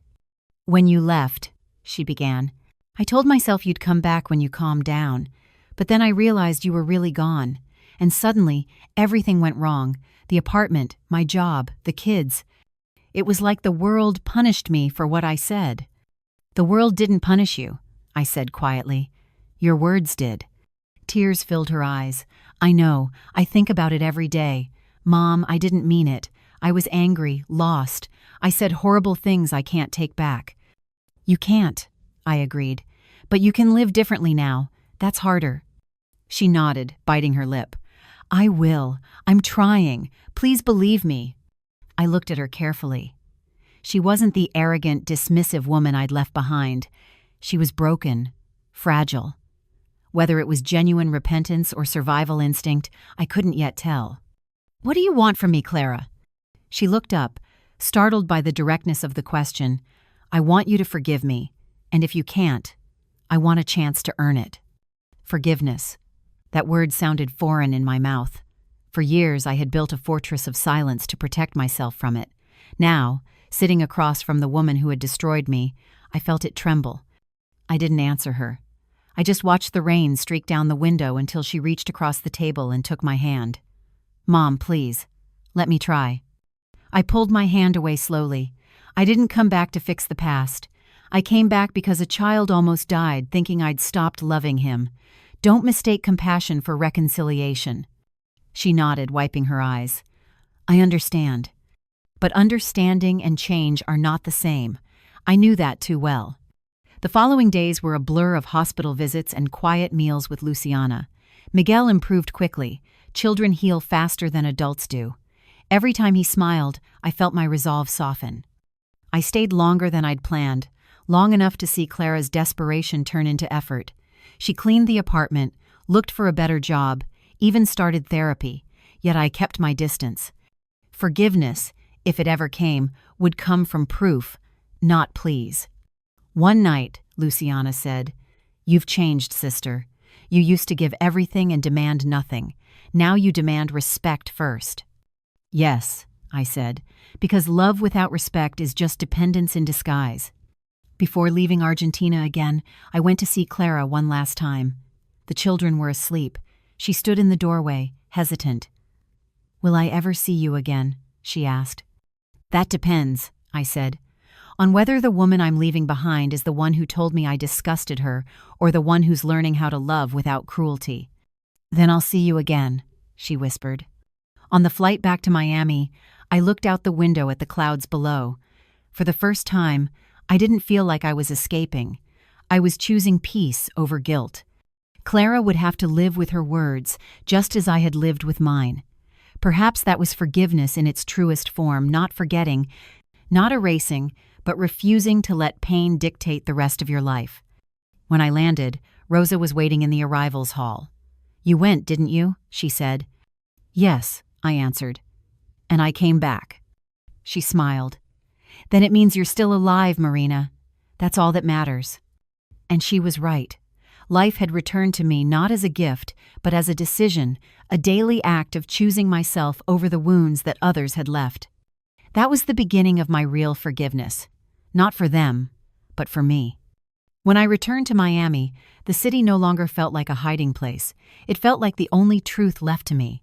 "When you left," she began, "I told myself you'd come back when you calmed down. But then I realized you were really gone. And suddenly, everything went wrong. The apartment, my job, the kids. It was like the world punished me for what I said." "The world didn't punish you," I said quietly. "Your words did." Tears filled her eyes. "I know. I think about it every day. Mom, I didn't mean it. I was angry, lost. I said horrible things I can't take back." "You can't," I agreed. "But you can live differently now. That's harder." She nodded, biting her lip. "I will. I'm trying. Please believe me." I looked at her carefully. She wasn't the arrogant, dismissive woman I'd left behind. She was broken, fragile. Whether it was genuine repentance or survival instinct, I couldn't yet tell. "What do you want from me, Clara?" She looked up, startled by the directness of the question. "I want you to forgive me, and if you can't, I want a chance to earn it." Forgiveness. That word sounded foreign in my mouth. For years, I had built a fortress of silence to protect myself from it. Now, sitting across from the woman who had destroyed me, I felt it tremble. I didn't answer her. I just watched the rain streak down the window until she reached across the table and took my hand. "Mom, please. Let me try." I pulled my hand away slowly. I didn't come back to fix the past. I came back because a child almost died thinking I'd stopped loving him. Don't mistake compassion for reconciliation. She nodded, wiping her eyes. I understand. But understanding and change are not the same. I knew that too well. The following days were a blur of hospital visits and quiet meals with Luciana. Miguel improved quickly. Children heal faster than adults do. Every time he smiled, I felt my resolve soften. I stayed longer than I'd planned, long enough to see Clara's desperation turn into effort. She cleaned the apartment, looked for a better job, even started therapy, yet I kept my distance. Forgiveness, if it ever came, would come from proof, not pleas. One night, Luciana said, "You've changed, sister. You used to give everything and demand nothing. Now you demand respect first." "Yes," I said, "because love without respect is just dependence in disguise." Before leaving Argentina again, I went to see Clara one last time. The children were asleep. She stood in the doorway, hesitant. "Will I ever see you again?" she asked. "That depends," I said, "on whether the woman I'm leaving behind is the one who told me I disgusted her or the one who's learning how to love without cruelty." "Then I'll see you again," she whispered. On the flight back to Miami, I looked out the window at the clouds below. For the first time, I didn't feel like I was escaping. I was choosing peace over guilt. Clara would have to live with her words, just as I had lived with mine. Perhaps that was forgiveness in its truest form, not forgetting, not erasing, but refusing to let pain dictate the rest of your life. When I landed, Rosa was waiting in the arrivals hall. "You went, didn't you?" she said. "Yes," I answered. "And I came back." She smiled. "Then it means you're still alive, Marina. That's all that matters." And she was right. Life had returned to me not as a gift, but as a decision, a daily act of choosing myself over the wounds that others had left. That was the beginning of my real forgiveness. Not for them, but for me. When I returned to Miami, the city no longer felt like a hiding place. It felt like the only truth left to me.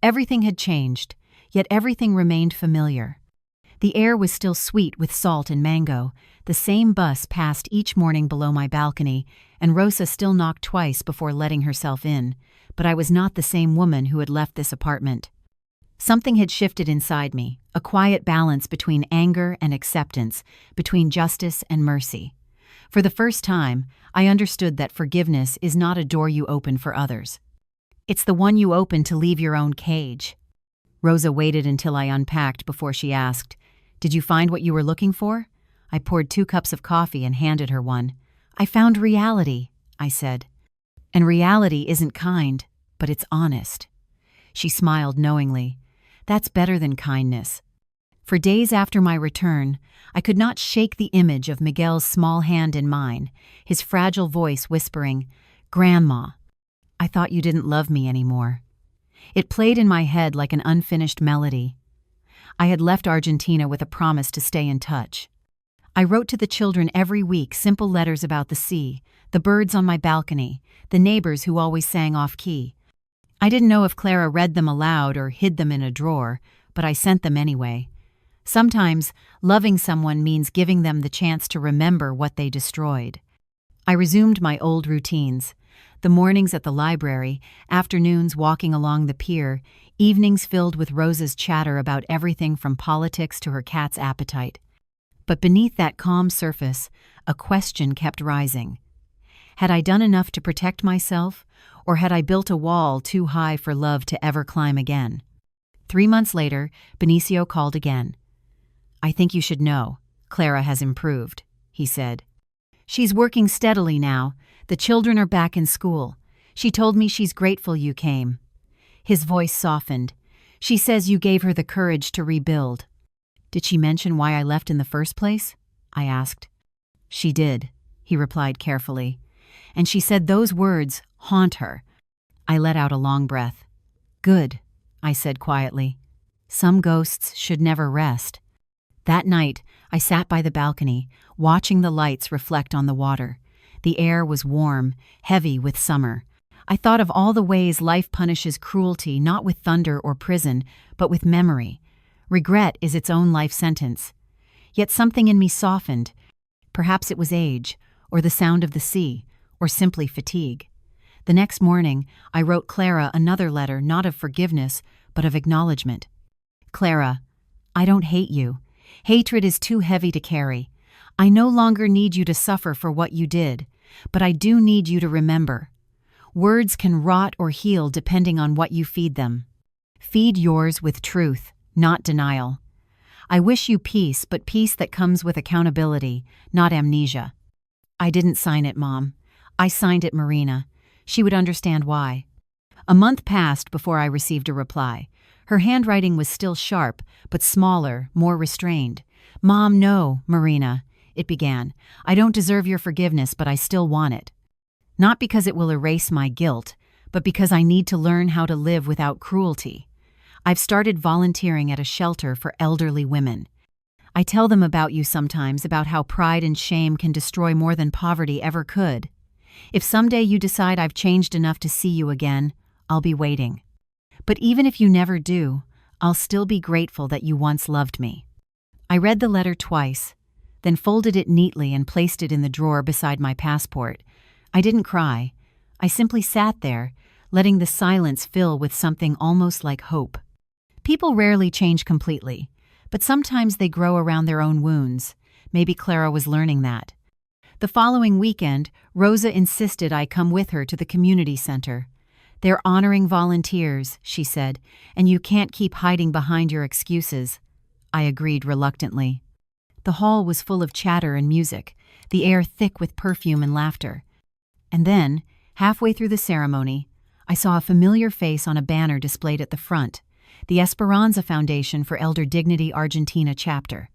Everything had changed, yet everything remained familiar. The air was still sweet with salt and mango. The same bus passed each morning below my balcony, and Rosa still knocked twice before letting herself in, but I was not the same woman who had left this apartment. Something had shifted inside me, a quiet balance between anger and acceptance, between justice and mercy. For the first time, I understood that forgiveness is not a door you open for others. It's the one you open to leave your own cage. Rosa waited until I unpacked before she asked, "Did you find what you were looking for?" I poured 2 cups of coffee and handed her one. "I found reality," I said. "And reality isn't kind, but it's honest." She smiled knowingly. "That's better than kindness." For days after my return, I could not shake the image of Miguel's small hand in mine, his fragile voice whispering, "Grandma, I thought you didn't love me anymore." It played in my head like an unfinished melody. I had left Argentina with a promise to stay in touch. I wrote to the children every week simple letters about the sea, the birds on my balcony, the neighbors who always sang off-key. I didn't know if Clara read them aloud or hid them in a drawer, but I sent them anyway. Sometimes, loving someone means giving them the chance to remember what they destroyed. I resumed my old routines. The mornings at the library, afternoons walking along the pier, evenings filled with Rosa's chatter about everything from politics to her cat's appetite. But beneath that calm surface, a question kept rising. Had I done enough to protect myself, or had I built a wall too high for love to ever climb again? 3 months later, Benicio called again. "I think you should know. Clara has improved," he said. "She's working steadily now. The children are back in school. She told me she's grateful you came." His voice softened. "She says you gave her the courage to rebuild." "Did she mention why I left in the first place?" I asked. "She did," he replied carefully. "And she said those words haunt her." I let out a long breath. "Good," I said quietly. "Some ghosts should never rest." That night, I sat by the balcony, watching the lights reflect on the water. The air was warm, heavy with summer. I thought of all the ways life punishes cruelty not with thunder or prison, but with memory. Regret is its own life sentence. Yet something in me softened. Perhaps it was age, or the sound of the sea, or simply fatigue. The next morning, I wrote Clara another letter not of forgiveness, but of acknowledgement. Clara, I don't hate you. Hatred is too heavy to carry. I no longer need you to suffer for what you did, but I do need you to remember. Words can rot or heal depending on what you feed them. Feed yours with truth, not denial. I wish you peace, but peace that comes with accountability, not amnesia. I didn't sign it, Mom. I signed it Marina. She would understand why. A month passed before I received a reply. Her handwriting was still sharp, but smaller, more restrained. Mom, no, Marina, it began. I don't deserve your forgiveness, but I still want it. Not because it will erase my guilt, but because I need to learn how to live without cruelty. I've started volunteering at a shelter for elderly women. I tell them about you sometimes, about how pride and shame can destroy more than poverty ever could. If someday you decide I've changed enough to see you again, I'll be waiting. But even if you never do, I'll still be grateful that you once loved me. I read the letter twice, then folded it neatly and placed it in the drawer beside my passport. I didn't cry. I simply sat there, letting the silence fill with something almost like hope. People rarely change completely, but sometimes they grow around their own wounds. Maybe Clara was learning that. The following weekend, Rosa insisted I come with her to the community center. They're honoring volunteers, she said, and you can't keep hiding behind your excuses. I agreed reluctantly. The hall was full of chatter and music, the air thick with perfume and laughter. And then, halfway through the ceremony, I saw a familiar face on a banner displayed at the front, the Esperanza Foundation for Elder Dignity Argentina chapter.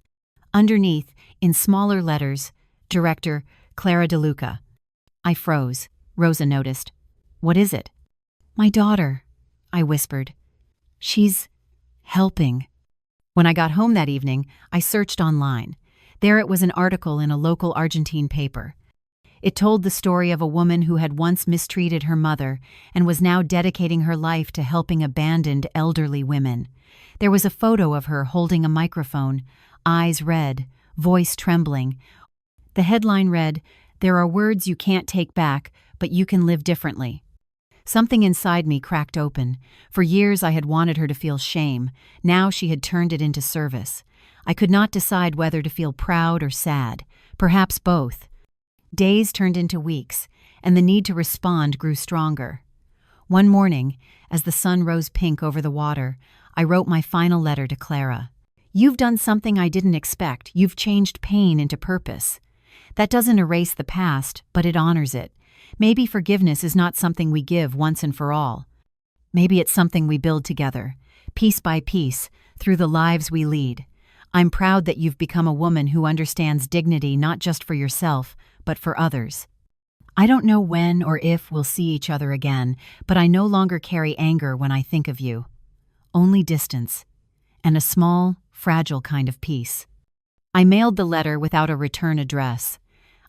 Underneath, in smaller letters, Director Clara De Luca. I froze. Rosa noticed. What is it? My daughter, I whispered. She's helping. When I got home that evening, I searched online. There it was, an article in a local Argentine paper. It told the story of a woman who had once mistreated her mother and was now dedicating her life to helping abandoned elderly women. There was a photo of her holding a microphone, eyes red, voice trembling. The headline read, "There are words you can't take back, but you can live differently." Something inside me cracked open. For years I had wanted her to feel shame. Now she had turned it into service. I could not decide whether to feel proud or sad, perhaps both. Days turned into weeks, and the need to respond grew stronger. One morning, as the sun rose pink over the water, I wrote my final letter to Clara. You've done something I didn't expect. You've changed pain into purpose. That doesn't erase the past, but it honors it. Maybe forgiveness is not something we give once and for all. Maybe it's something we build together, piece by piece, through the lives we lead. I'm proud that you've become a woman who understands dignity not just for yourself, but for others. I don't know when or if we'll see each other again, but I no longer carry anger when I think of you. Only distance, and a small, fragile kind of peace. I mailed the letter without a return address.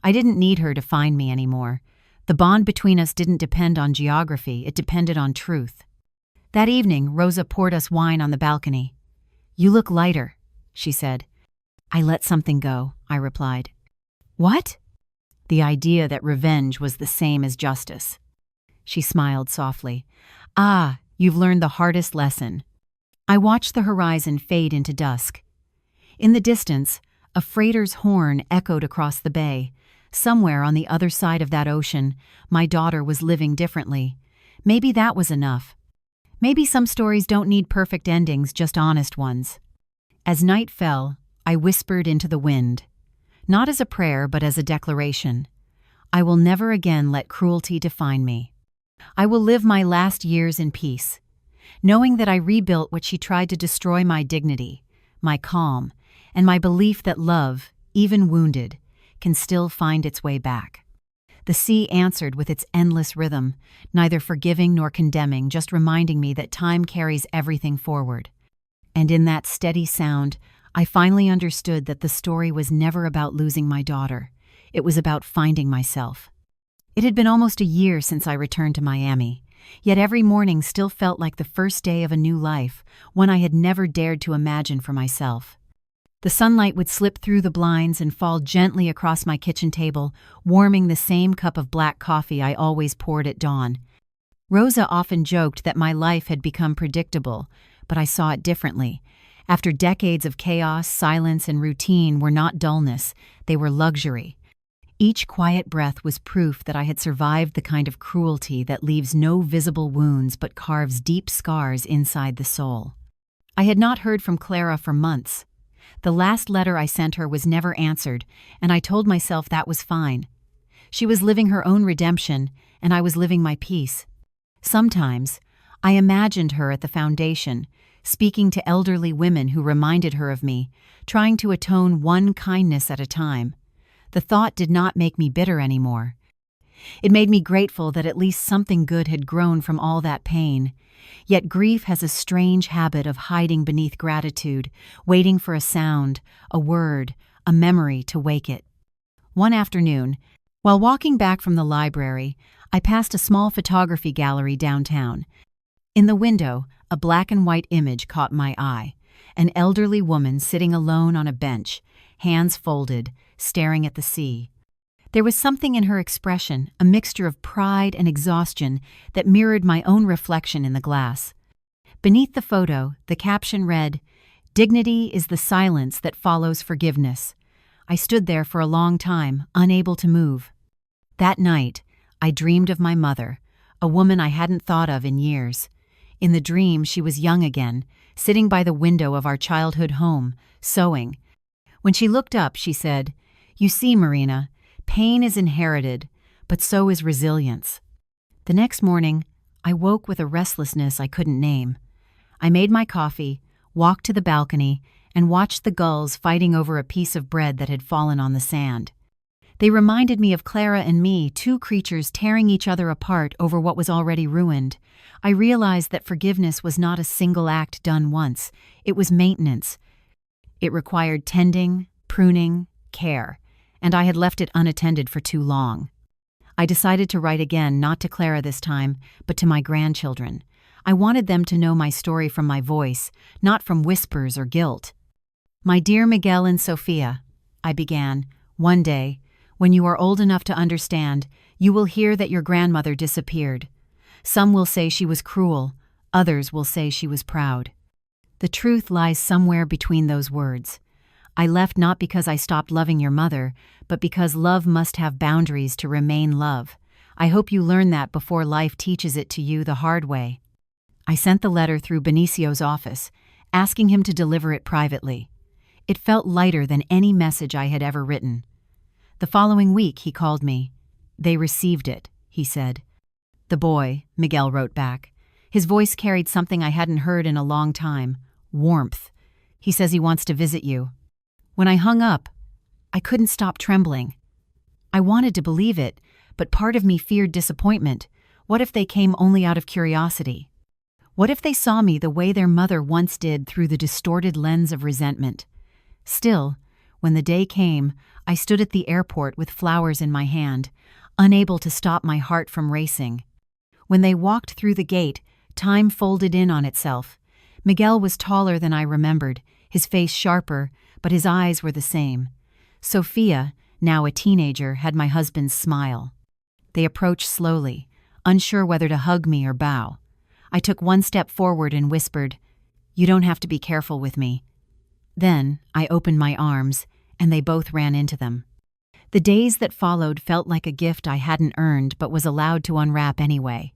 I didn't need her to find me anymore. The bond between us didn't depend on geography, it depended on truth. That evening, Rosa poured us wine on the balcony. You look lighter, she said. I let something go, I replied. What? The idea that revenge was the same as justice. She smiled softly. Ah, you've learned the hardest lesson. I watched the horizon fade into dusk. In the distance, a freighter's horn echoed across the bay. Somewhere on the other side of that ocean, my daughter was living differently. Maybe that was enough. Maybe some stories don't need perfect endings, just honest ones. As night fell, I whispered into the wind. Not as a prayer, but as a declaration. I will never again let cruelty define me. I will live my last years in peace, knowing that I rebuilt what she tried to destroy: my dignity, my calm, and my belief that love, even wounded, can still find its way back. The sea answered with its endless rhythm, neither forgiving nor condemning, just reminding me that time carries everything forward. And in that steady sound, I finally understood that the story was never about losing my daughter. It was about finding myself. It had been almost a year since I returned to Miami, yet every morning still felt like the first day of a new life, one I had never dared to imagine for myself. The sunlight would slip through the blinds and fall gently across my kitchen table, warming the same cup of black coffee I always poured at dawn. Rosa often joked that my life had become predictable, but I saw it differently. After decades of chaos, silence, and routine were not dullness, they were luxury. Each quiet breath was proof that I had survived the kind of cruelty that leaves no visible wounds but carves deep scars inside the soul. I had not heard from Clara for months. The last letter I sent her was never answered, and I told myself that was fine. She was living her own redemption, and I was living my peace. Sometimes, I imagined her at the foundation, speaking to elderly women who reminded her of me, trying to atone one kindness at a time. The thought did not make me bitter anymore. It made me grateful that at least something good had grown from all that pain. Yet grief has a strange habit of hiding beneath gratitude, waiting for a sound, a word, a memory to wake it. One afternoon, while walking back from the library, I passed a small photography gallery downtown. In the window, a black and white image caught my eye. An elderly woman sitting alone on a bench, hands folded, staring at the sea. There was something in her expression, a mixture of pride and exhaustion, that mirrored my own reflection in the glass. Beneath the photo, the caption read, "Dignity is the silence that follows forgiveness." I stood there for a long time, unable to move. That night, I dreamed of my mother, a woman I hadn't thought of in years. In the dream, she was young again, sitting by the window of our childhood home, sewing. When she looked up, she said, "You see, Marina, pain is inherited, but so is resilience." The next morning, I woke with a restlessness I couldn't name. I made my coffee, walked to the balcony, and watched the gulls fighting over a piece of bread that had fallen on the sand. They reminded me of Clara and me, two creatures tearing each other apart over what was already ruined. I realized that forgiveness was not a single act done once. It was maintenance. It required tending, pruning, care, and I had left it unattended for too long. I decided to write again, not to Clara this time, but to my grandchildren. I wanted them to know my story from my voice, not from whispers or guilt. "My dear Miguel and Sophia," I began, "one day, when you are old enough to understand, you will hear that your grandmother disappeared. Some will say she was cruel, others will say she was proud. The truth lies somewhere between those words. I left not because I stopped loving your mother, but because love must have boundaries to remain love. I hope you learn that before life teaches it to you the hard way." I sent the letter through Benicio's office, asking him to deliver it privately. It felt lighter than any message I had ever written. The following week, he called me. "They received it," he said. "The boy," Miguel wrote back. His voice carried something I hadn't heard in a long time, warmth. "He says he wants to visit you." When I hung up, I couldn't stop trembling. I wanted to believe it, but part of me feared disappointment. What if they came only out of curiosity? What if they saw me the way their mother once did, through the distorted lens of resentment? Still, when the day came, I stood at the airport with flowers in my hand, unable to stop my heart from racing. When they walked through the gate, time folded in on itself. Miguel was taller than I remembered, his face sharper, but his eyes were the same. Sophia, now a teenager, had my husband's smile. They approached slowly, unsure whether to hug me or bow. I took one step forward and whispered, "You don't have to be careful with me." Then I opened my arms, and they both ran into them. The days that followed felt like a gift I hadn't earned but was allowed to unwrap anyway.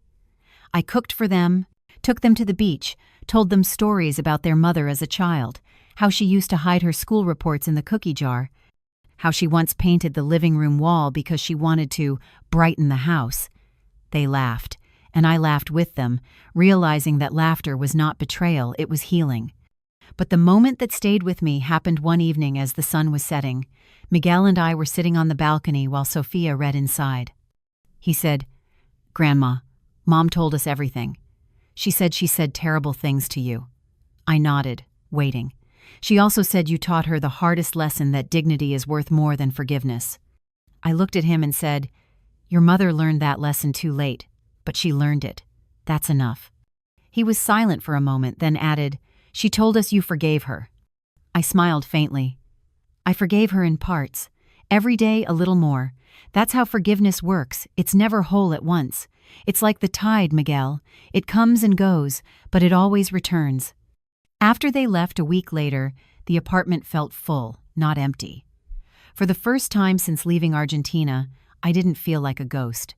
I cooked for them, took them to the beach, told them stories about their mother as a child, how she used to hide her school reports in the cookie jar, how she once painted the living room wall because she wanted to brighten the house. They laughed, and I laughed with them, realizing that laughter was not betrayal, it was healing. But the moment that stayed with me happened one evening as the sun was setting. Miguel and I were sitting on the balcony while Sophia read inside. He said, "Grandma, Mom told us everything. She said terrible things to you." I nodded, waiting. "She also said you taught her the hardest lesson, that dignity is worth more than forgiveness." I looked at him and said, Your mother learned that lesson too late, but she learned it. That's enough. He was silent for a moment, then added, She told us you forgave her. I smiled faintly. I forgave her in parts. Every day a little more. That's how forgiveness works. It's never whole at once. It's like the tide, Miguel. It comes and goes, but it always returns. After they left a week later, the apartment felt full, not empty. For the first time since leaving Argentina, I didn't feel like a ghost.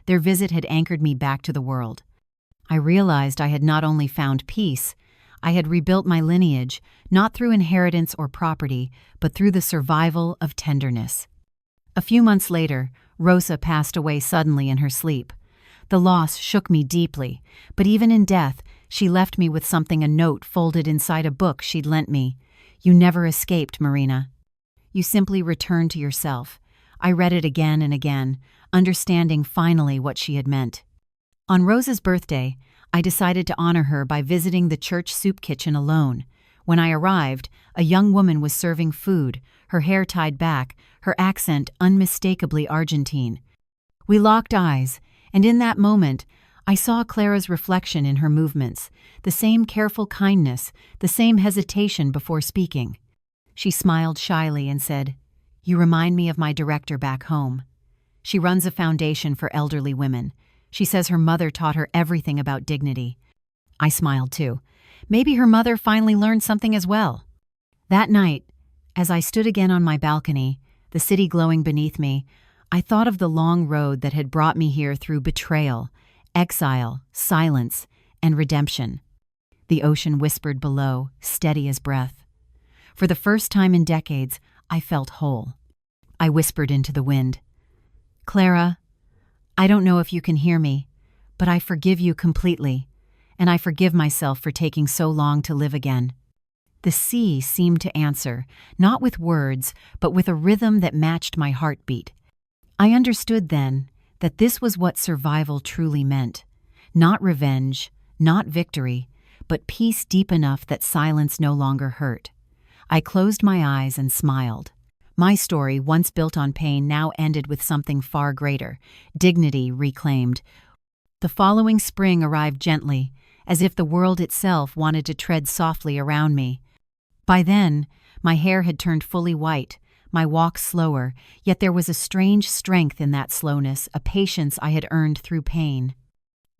Their visit had anchored me back to the world. I realized I had not only found peace, I had rebuilt my lineage, not through inheritance or property, but through the survival of tenderness. A few months later, Rosa passed away suddenly in her sleep. The loss shook me deeply, but even in death, she left me with something, a note folded inside a book she'd lent me. You never escaped, Marina. You simply returned to yourself. I read it again and again, understanding finally what she had meant. On Rosa's birthday, I decided to honor her by visiting the church soup kitchen alone. When I arrived, a young woman was serving food, her hair tied back, her accent unmistakably Argentine. We locked eyes, and in that moment, I saw Clara's reflection in her movements, the same careful kindness, the same hesitation before speaking. She smiled shyly and said, You remind me of my director back home. She runs a foundation for elderly women. She says her mother taught her everything about dignity. I smiled too. Maybe her mother finally learned something as well. That night, as I stood again on my balcony, the city glowing beneath me, I thought of the long road that had brought me here through betrayal, exile, silence, and redemption. The ocean whispered below, steady as breath. For the first time in decades, I felt whole. I whispered into the wind, Clara, I don't know if you can hear me, but I forgive you completely, and I forgive myself for taking so long to live again. The sea seemed to answer, not with words, but with a rhythm that matched my heartbeat. I understood then that this was what survival truly meant. Not revenge, not victory, but peace deep enough that silence no longer hurt. I closed my eyes and smiled. My story, once built on pain, now ended with something far greater, dignity reclaimed. The following spring arrived gently, as if the world itself wanted to tread softly around me. By then, my hair had turned fully white, my walk slower, yet there was a strange strength in that slowness, a patience I had earned through pain.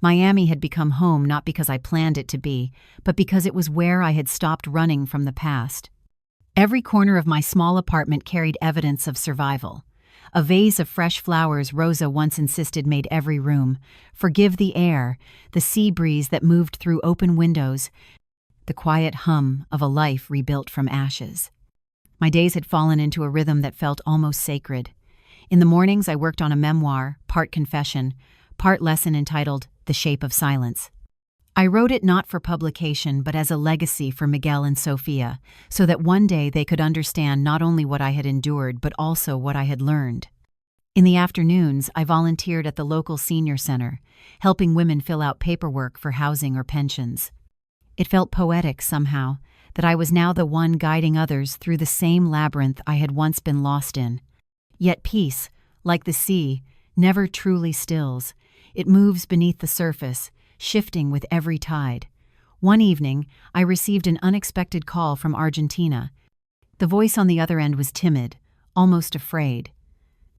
Miami had become home not because I planned it to be, but because it was where I had stopped running from the past. Every corner of my small apartment carried evidence of survival. A vase of fresh flowers Rosa once insisted made every room. Forgive the air, the sea breeze that moved through open windows, the quiet hum of a life rebuilt from ashes. My days had fallen into a rhythm that felt almost sacred. In the mornings I worked on a memoir, part confession, part lesson entitled The Shape of Silence. I wrote it not for publication but as a legacy for Miguel and Sofia, so that one day they could understand not only what I had endured but also what I had learned. In the afternoons, I volunteered at the local senior center, helping women fill out paperwork for housing or pensions. It felt poetic somehow, that I was now the one guiding others through the same labyrinth I had once been lost in. Yet peace, like the sea, never truly stills. It moves beneath the surface, shifting with every tide. One evening, I received an unexpected call from Argentina. The voice on the other end was timid, almost afraid.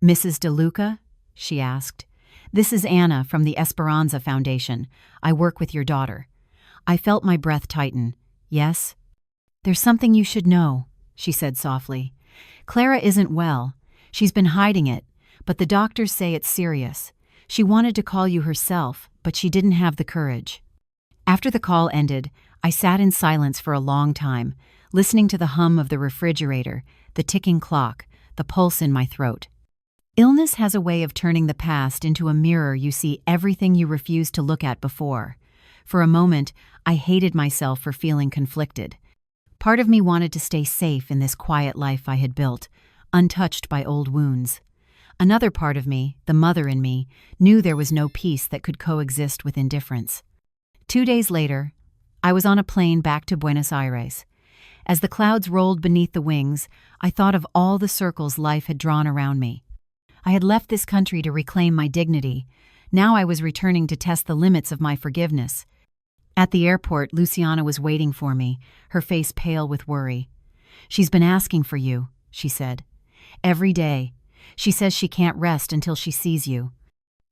Mrs. DeLuca? She asked. This is Anna from the Esperanza Foundation. I work with your daughter. I felt my breath tighten. Yes? There's something you should know, she said softly. Clara isn't well. She's been hiding it, but the doctors say it's serious. She wanted to call you herself, but she didn't have the courage. After the call ended, I sat in silence for a long time, listening to the hum of the refrigerator, the ticking clock, the pulse in my throat. Illness has a way of turning the past into a mirror you see everything you refused to look at before. For a moment, I hated myself for feeling conflicted. Part of me wanted to stay safe in this quiet life I had built, untouched by old wounds. Another part of me, the mother in me, knew there was no peace that could coexist with indifference. 2 days later, I was on a plane back to Buenos Aires. As the clouds rolled beneath the wings, I thought of all the circles life had drawn around me. I had left this country to reclaim my dignity. Now I was returning to test the limits of my forgiveness. At the airport, Luciana was waiting for me, her face pale with worry. "She's been asking for you," she said. "Every day. She says she can't rest until she sees you."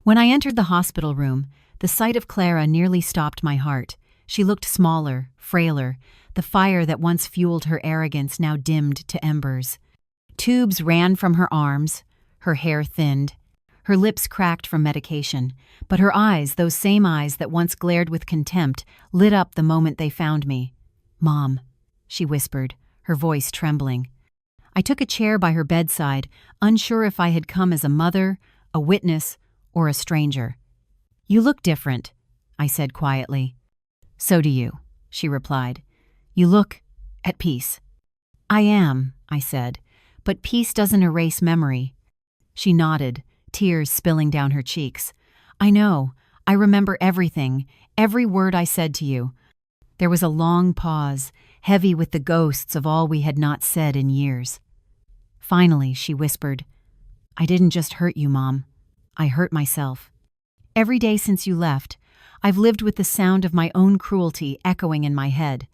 When I entered the hospital room, the sight of Clara nearly stopped my heart. She looked smaller, frailer, the fire that once fueled her arrogance now dimmed to embers. Tubes ran from her arms, her hair thinned, her lips cracked from medication, but her eyes, those same eyes that once glared with contempt, lit up the moment they found me. "Mom," she whispered, her voice trembling. I took a chair by her bedside, unsure if I had come as a mother, a witness, or a stranger. "You look different," I said quietly. "So do you," she replied. "You look at peace." "I am," I said, "but peace doesn't erase memory." She nodded, tears spilling down her cheeks. "I know. I remember everything, every word I said to you." There was a long pause, heavy with the ghosts of all we had not said in years. Finally, she whispered, "I didn't just hurt you, Mom. I hurt myself. Every day since you left, I've lived with the sound of my own cruelty echoing in my head.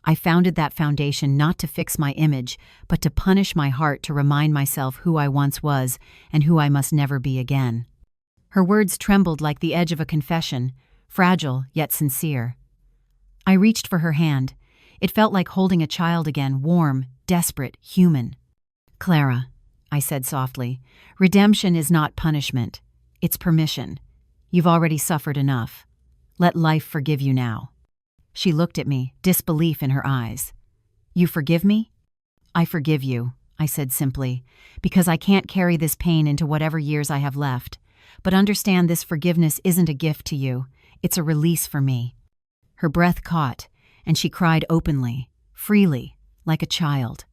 I founded that foundation not to fix my image, but to punish my heart, to remind myself who I once was and who I must never be again." Her words trembled like the edge of a confession, fragile yet sincere. I reached for her hand. It felt like holding a child again, warm, desperate, human. "Clara," I said softly, "redemption is not punishment. It's permission. You've already suffered enough. Let life forgive you now." She looked at me, disbelief in her eyes. "You forgive me?" "I forgive you," I said simply, "because I can't carry this pain into whatever years I have left. But understand, this forgiveness isn't a gift to you. It's a release for me." Her breath caught, and she cried openly, freely, like a child.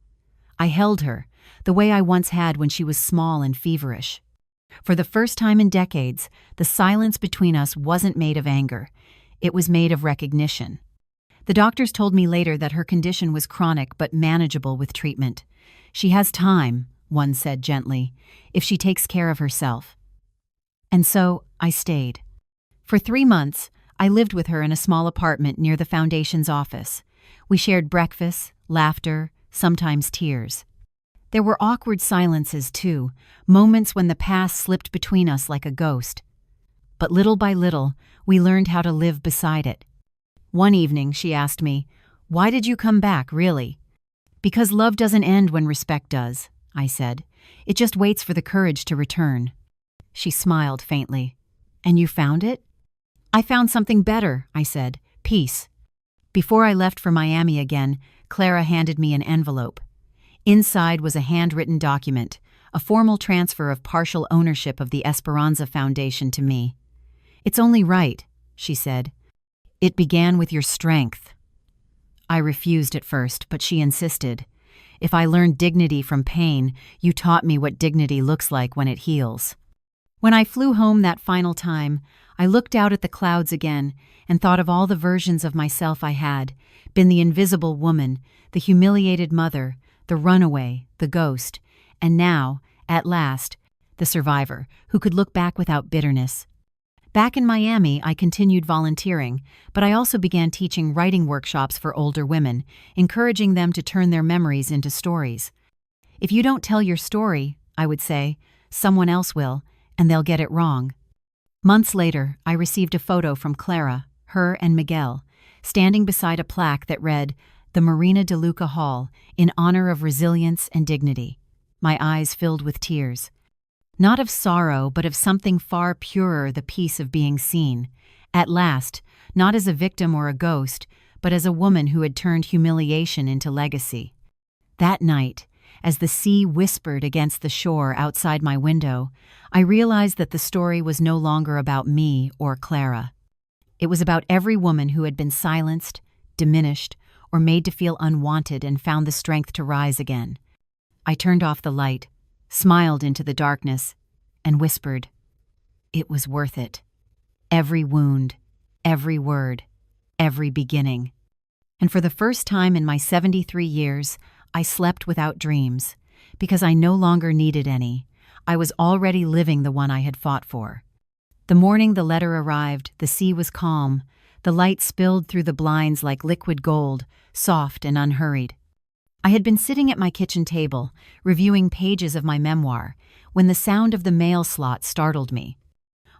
I held her, the way I once had when she was small and feverish. For the first time in decades, the silence between us wasn't made of anger. It was made of recognition. The doctors told me later that her condition was chronic but manageable with treatment. "She has time," one said gently, "if she takes care of herself." And so I stayed. For 3 months, I lived with her in a small apartment near the Foundation's office. We shared breakfast, laughter, sometimes tears. There were awkward silences, too, moments when the past slipped between us like a ghost. But little by little, we learned how to live beside it. One evening, she asked me, "Why did you come back, really?" "Because love doesn't end when respect does," I said. "It just waits for the courage to return." She smiled faintly. "And you found it?" "I found something better," I said. "Peace." Before I left for Miami again, Clara handed me an envelope. Inside was a handwritten document, a formal transfer of partial ownership of the Esperanza Foundation to me. "It's only right," she said. "It began with your strength." I refused at first, but she insisted. "If I learned dignity from pain, you taught me what dignity looks like when it heals." When I flew home that final time, I looked out at the clouds again and thought of all the versions of myself I had, been the invisible woman, the humiliated mother, the runaway, the ghost, and now, at last, the survivor, who could look back without bitterness. Back in Miami, I continued volunteering, but I also began teaching writing workshops for older women, encouraging them to turn their memories into stories. "If you don't tell your story," I would say, "someone else will, and they'll get it wrong." Months later, I received a photo from Clara, her and Miguel, standing beside a plaque that read, "The Marina de Luca Hall, in honor of resilience and dignity." My eyes filled with tears. Not of sorrow, but of something far purer, the peace of being seen. At last, not as a victim or a ghost, but as a woman who had turned humiliation into legacy. That night, as the sea whispered against the shore outside my window, I realized that the story was no longer about me or Clara. It was about every woman who had been silenced, diminished, or made to feel unwanted and found the strength to rise again. I turned off the light, smiled into the darkness, and whispered, "It was worth it. Every wound, every word, every beginning." And for the first time in my 73 years, I slept without dreams, because I no longer needed any. I was already living the one I had fought for. The morning the letter arrived, the sea was calm. The light spilled through the blinds like liquid gold, soft and unhurried. I had been sitting at my kitchen table, reviewing pages of my memoir, when the sound of the mail slot startled me.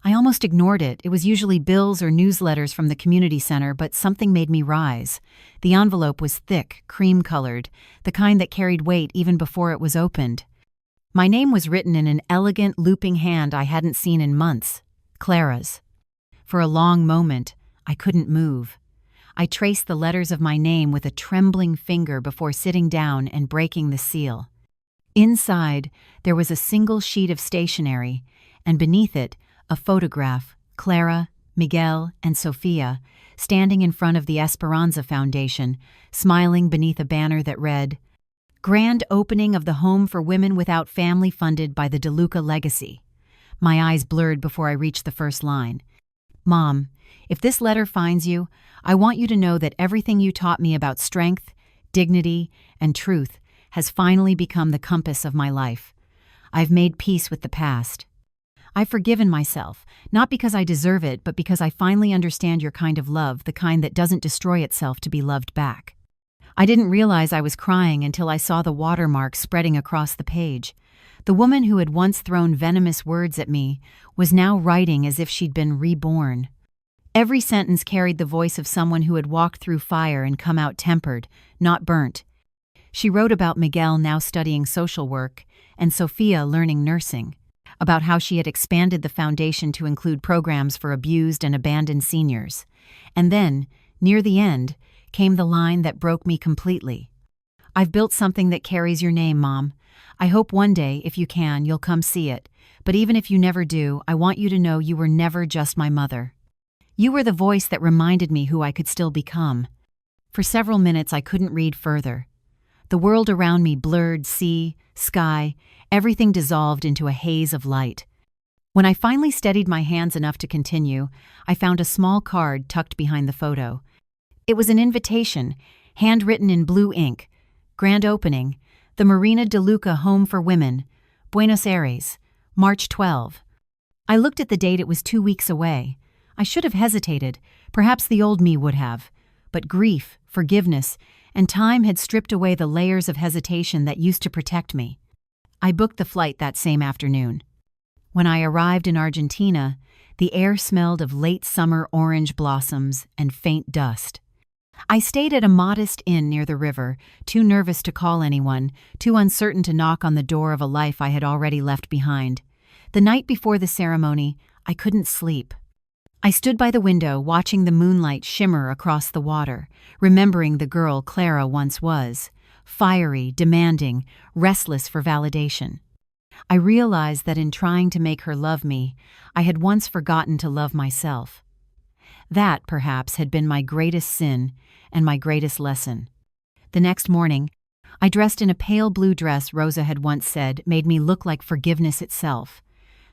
I almost ignored it. It was usually bills or newsletters from the community center, but something made me rise. The envelope was thick, cream-colored, the kind that carried weight even before it was opened. My name was written in an elegant, looping hand I hadn't seen in months. Clara's. For a long moment, I couldn't move. I traced the letters of my name with a trembling finger before sitting down and breaking the seal. Inside, there was a single sheet of stationery, and beneath it, a photograph, Clara, Miguel, and Sofia, standing in front of the Esperanza Foundation, smiling beneath a banner that read, "Grand opening of the Home for Women Without Family funded by the DeLuca Legacy." My eyes blurred before I reached the first line. "Mom, if this letter finds you, I want you to know that everything you taught me about strength, dignity, and truth has finally become the compass of my life. I've made peace with the past. I've forgiven myself, not because I deserve it, but because I finally understand your kind of love, the kind that doesn't destroy itself to be loved back." I didn't realize I was crying until I saw the watermark spreading across the page. The woman who had once thrown venomous words at me was now writing as if she'd been reborn. Every sentence carried the voice of someone who had walked through fire and come out tempered, not burnt. She wrote about Miguel now studying social work and Sofia learning nursing, about how she had expanded the foundation to include programs for abused and abandoned seniors. And then, near the end, came the line that broke me completely. "I've built something that carries your name, Mom. I hope one day, if you can, you'll come see it. But even if you never do, I want you to know you were never just my mother. You were the voice that reminded me who I could still become." For several minutes I couldn't read further. The world around me blurred, sea, sky, everything dissolved into a haze of light. When I finally steadied my hands enough to continue, I found a small card tucked behind the photo. It was an invitation, handwritten in blue ink. "Grand opening, the Marina de Luca Home for Women, Buenos Aires, March 12. I looked at the date. It was 2 weeks away. I should have hesitated, perhaps the old me would have, but grief, forgiveness, and time had stripped away the layers of hesitation that used to protect me. I booked the flight that same afternoon. When I arrived in Argentina, the air smelled of late summer orange blossoms and faint dust. I stayed at a modest inn near the river, too nervous to call anyone, too uncertain to knock on the door of a life I had already left behind. The night before the ceremony, I couldn't sleep. I stood by the window, watching the moonlight shimmer across the water, remembering the girl Clara once was, fiery, demanding, restless for validation. I realized that in trying to make her love me, I had once forgotten to love myself. That, perhaps, had been my greatest sin and my greatest lesson. The next morning, I dressed in a pale blue dress Rosa had once said made me look like forgiveness itself.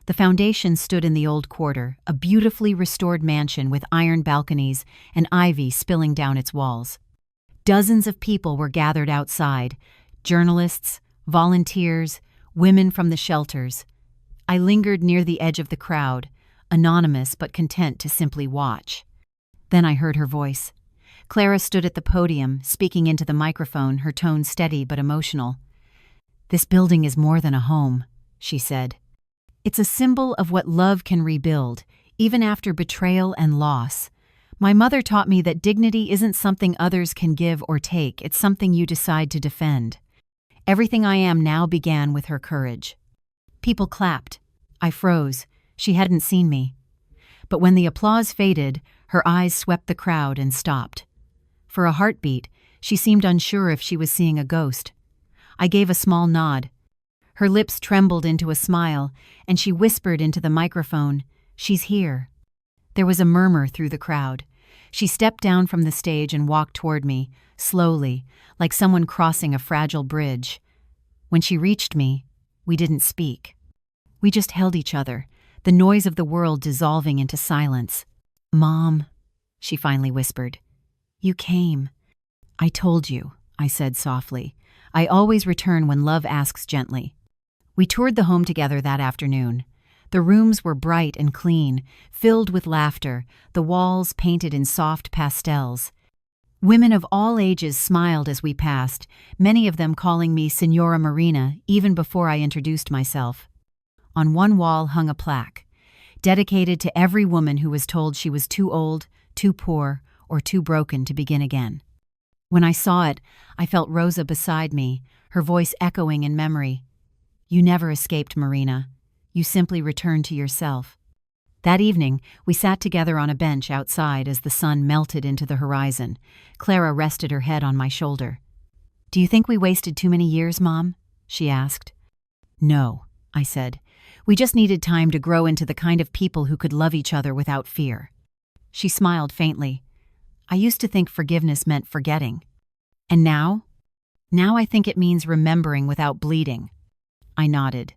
The foundation stood in the old quarter, a beautifully restored mansion with iron balconies and ivy spilling down its walls. Dozens of people were gathered outside, journalists, volunteers, women from the shelters. I lingered near the edge of the crowd, anonymous but content to simply watch. Then I heard her voice. Clara stood at the podium, speaking into the microphone, her tone steady but emotional. "This building is more than a home," she said. "It's a symbol of what love can rebuild, even after betrayal and loss. My mother taught me that dignity isn't something others can give or take, it's something you decide to defend." Everything I am now began with her courage. People clapped. I froze. She hadn't seen me. But when the applause faded, her eyes swept the crowd and stopped. For a heartbeat, she seemed unsure if she was seeing a ghost. I gave a small nod. Her lips trembled into a smile, and she whispered into the microphone, "She's here." There was a murmur through the crowd. She stepped down from the stage and walked toward me, slowly, like someone crossing a fragile bridge. When she reached me, we didn't speak. We just held each other, the noise of the world dissolving into silence. "Mom," she finally whispered. "You came." "I told you," I said softly. "I always return when love asks gently." We toured the home together that afternoon. The rooms were bright and clean, filled with laughter, the walls painted in soft pastels. Women of all ages smiled as we passed, many of them calling me Signora Marina even before I introduced myself. On one wall hung a plaque, dedicated to every woman who was told she was too old, too poor, or too broken to begin again. When I saw it, I felt Rosa beside me, her voice echoing in memory. "You never escaped, Marina. You simply returned to yourself." That evening, we sat together on a bench outside as the sun melted into the horizon. Clara rested her head on my shoulder. "Do you think we wasted too many years, Mom?" she asked. "No," I said. "We just needed time to grow into the kind of people who could love each other without fear." She smiled faintly. "I used to think forgiveness meant forgetting. And now? Now I think it means remembering without bleeding." I nodded.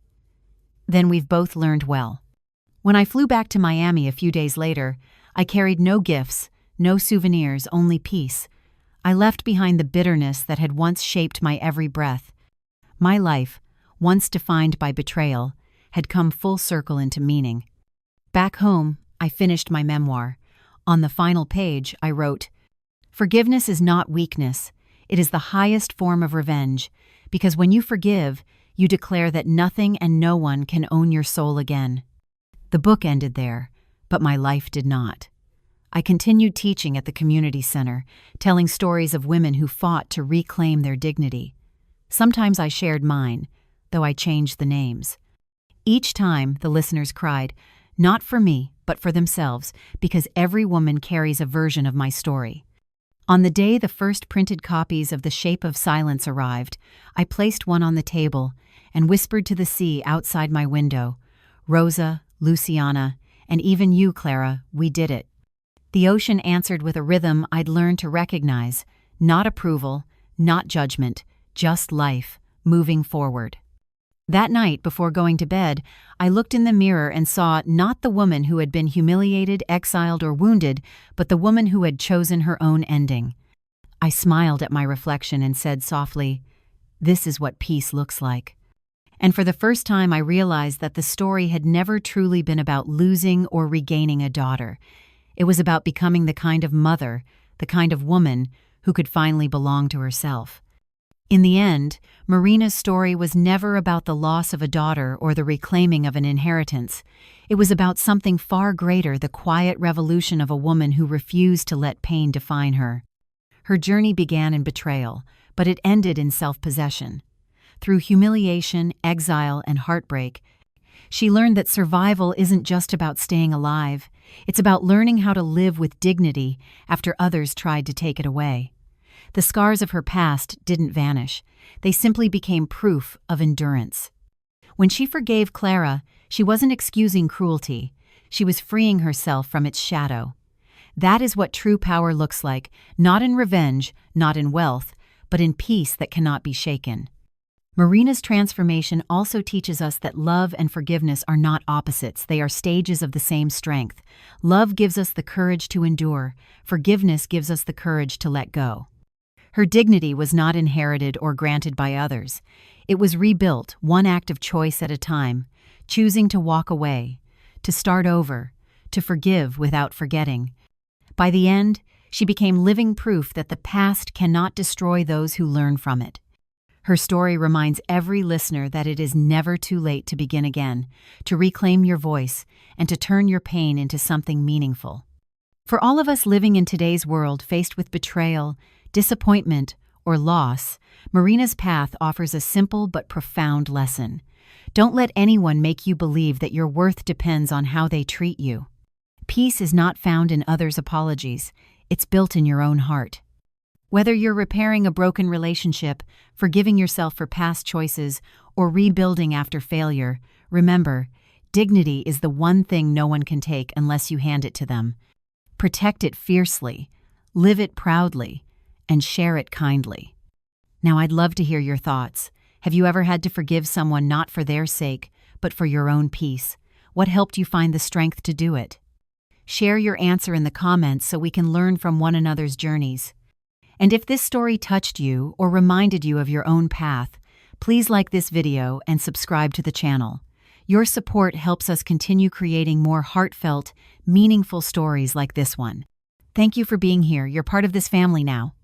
"Then we've both learned well." When I flew back to Miami a few days later, I carried no gifts, no souvenirs, only peace. I left behind the bitterness that had once shaped my every breath. My life, once defined by betrayal, had come full circle into meaning. Back home, I finished my memoir. On the final page, I wrote, "Forgiveness is not weakness. It is the highest form of revenge, because when you forgive, you declare that nothing and no one can own your soul again." The book ended there, but my life did not. I continued teaching at the community center, telling stories of women who fought to reclaim their dignity. Sometimes I shared mine, though I changed the names. Each time, the listeners cried, not for me, but for themselves, because every woman carries a version of my story. On the day the first printed copies of The Shape of Silence arrived, I placed one on the table and whispered to the sea outside my window, "Rosa, Luciana, and even you, Clara, we did it." The ocean answered with a rhythm I'd learned to recognize, not approval, not judgment, just life, moving forward. That night, before going to bed, I looked in the mirror and saw not the woman who had been humiliated, exiled, or wounded, but the woman who had chosen her own ending. I smiled at my reflection and said softly, "This is what peace looks like." And for the first time, I realized that the story had never truly been about losing or regaining a daughter. It was about becoming the kind of mother, the kind of woman who could finally belong to herself. In the end, Marina's story was never about the loss of a daughter or the reclaiming of an inheritance. It was about something far greater, the quiet revolution of a woman who refused to let pain define her. Her journey began in betrayal, but it ended in self-possession. Through humiliation, exile, and heartbreak, she learned that survival isn't just about staying alive. It's about learning how to live with dignity after others tried to take it away. The scars of her past didn't vanish. They simply became proof of endurance. When she forgave Clara, she wasn't excusing cruelty. She was freeing herself from its shadow. That is what true power looks like, not in revenge, not in wealth, but in peace that cannot be shaken. Marina's transformation also teaches us that love and forgiveness are not opposites, they are stages of the same strength. Love gives us the courage to endure, forgiveness gives us the courage to let go. Her dignity was not inherited or granted by others. It was rebuilt, one act of choice at a time, choosing to walk away, to start over, to forgive without forgetting. By the end, she became living proof that the past cannot destroy those who learn from it. Her story reminds every listener that it is never too late to begin again, to reclaim your voice, and to turn your pain into something meaningful. For all of us living in today's world faced with betrayal, disappointment, or loss, Marina's path offers a simple but profound lesson. Don't let anyone make you believe that your worth depends on how they treat you. Peace is not found in others' apologies, it's built in your own heart. Whether you're repairing a broken relationship, forgiving yourself for past choices, or rebuilding after failure, remember, dignity is the one thing no one can take unless you hand it to them. Protect it fiercely, live it proudly, and share it kindly. Now, I'd love to hear your thoughts. Have you ever had to forgive someone not for their sake, but for your own peace? What helped you find the strength to do it? Share your answer in the comments so we can learn from one another's journeys. And if this story touched you or reminded you of your own path, Please like this video and subscribe to the channel. Your support helps us continue creating more heartfelt, meaningful stories like this one. Thank you for being here. You're part of this family now.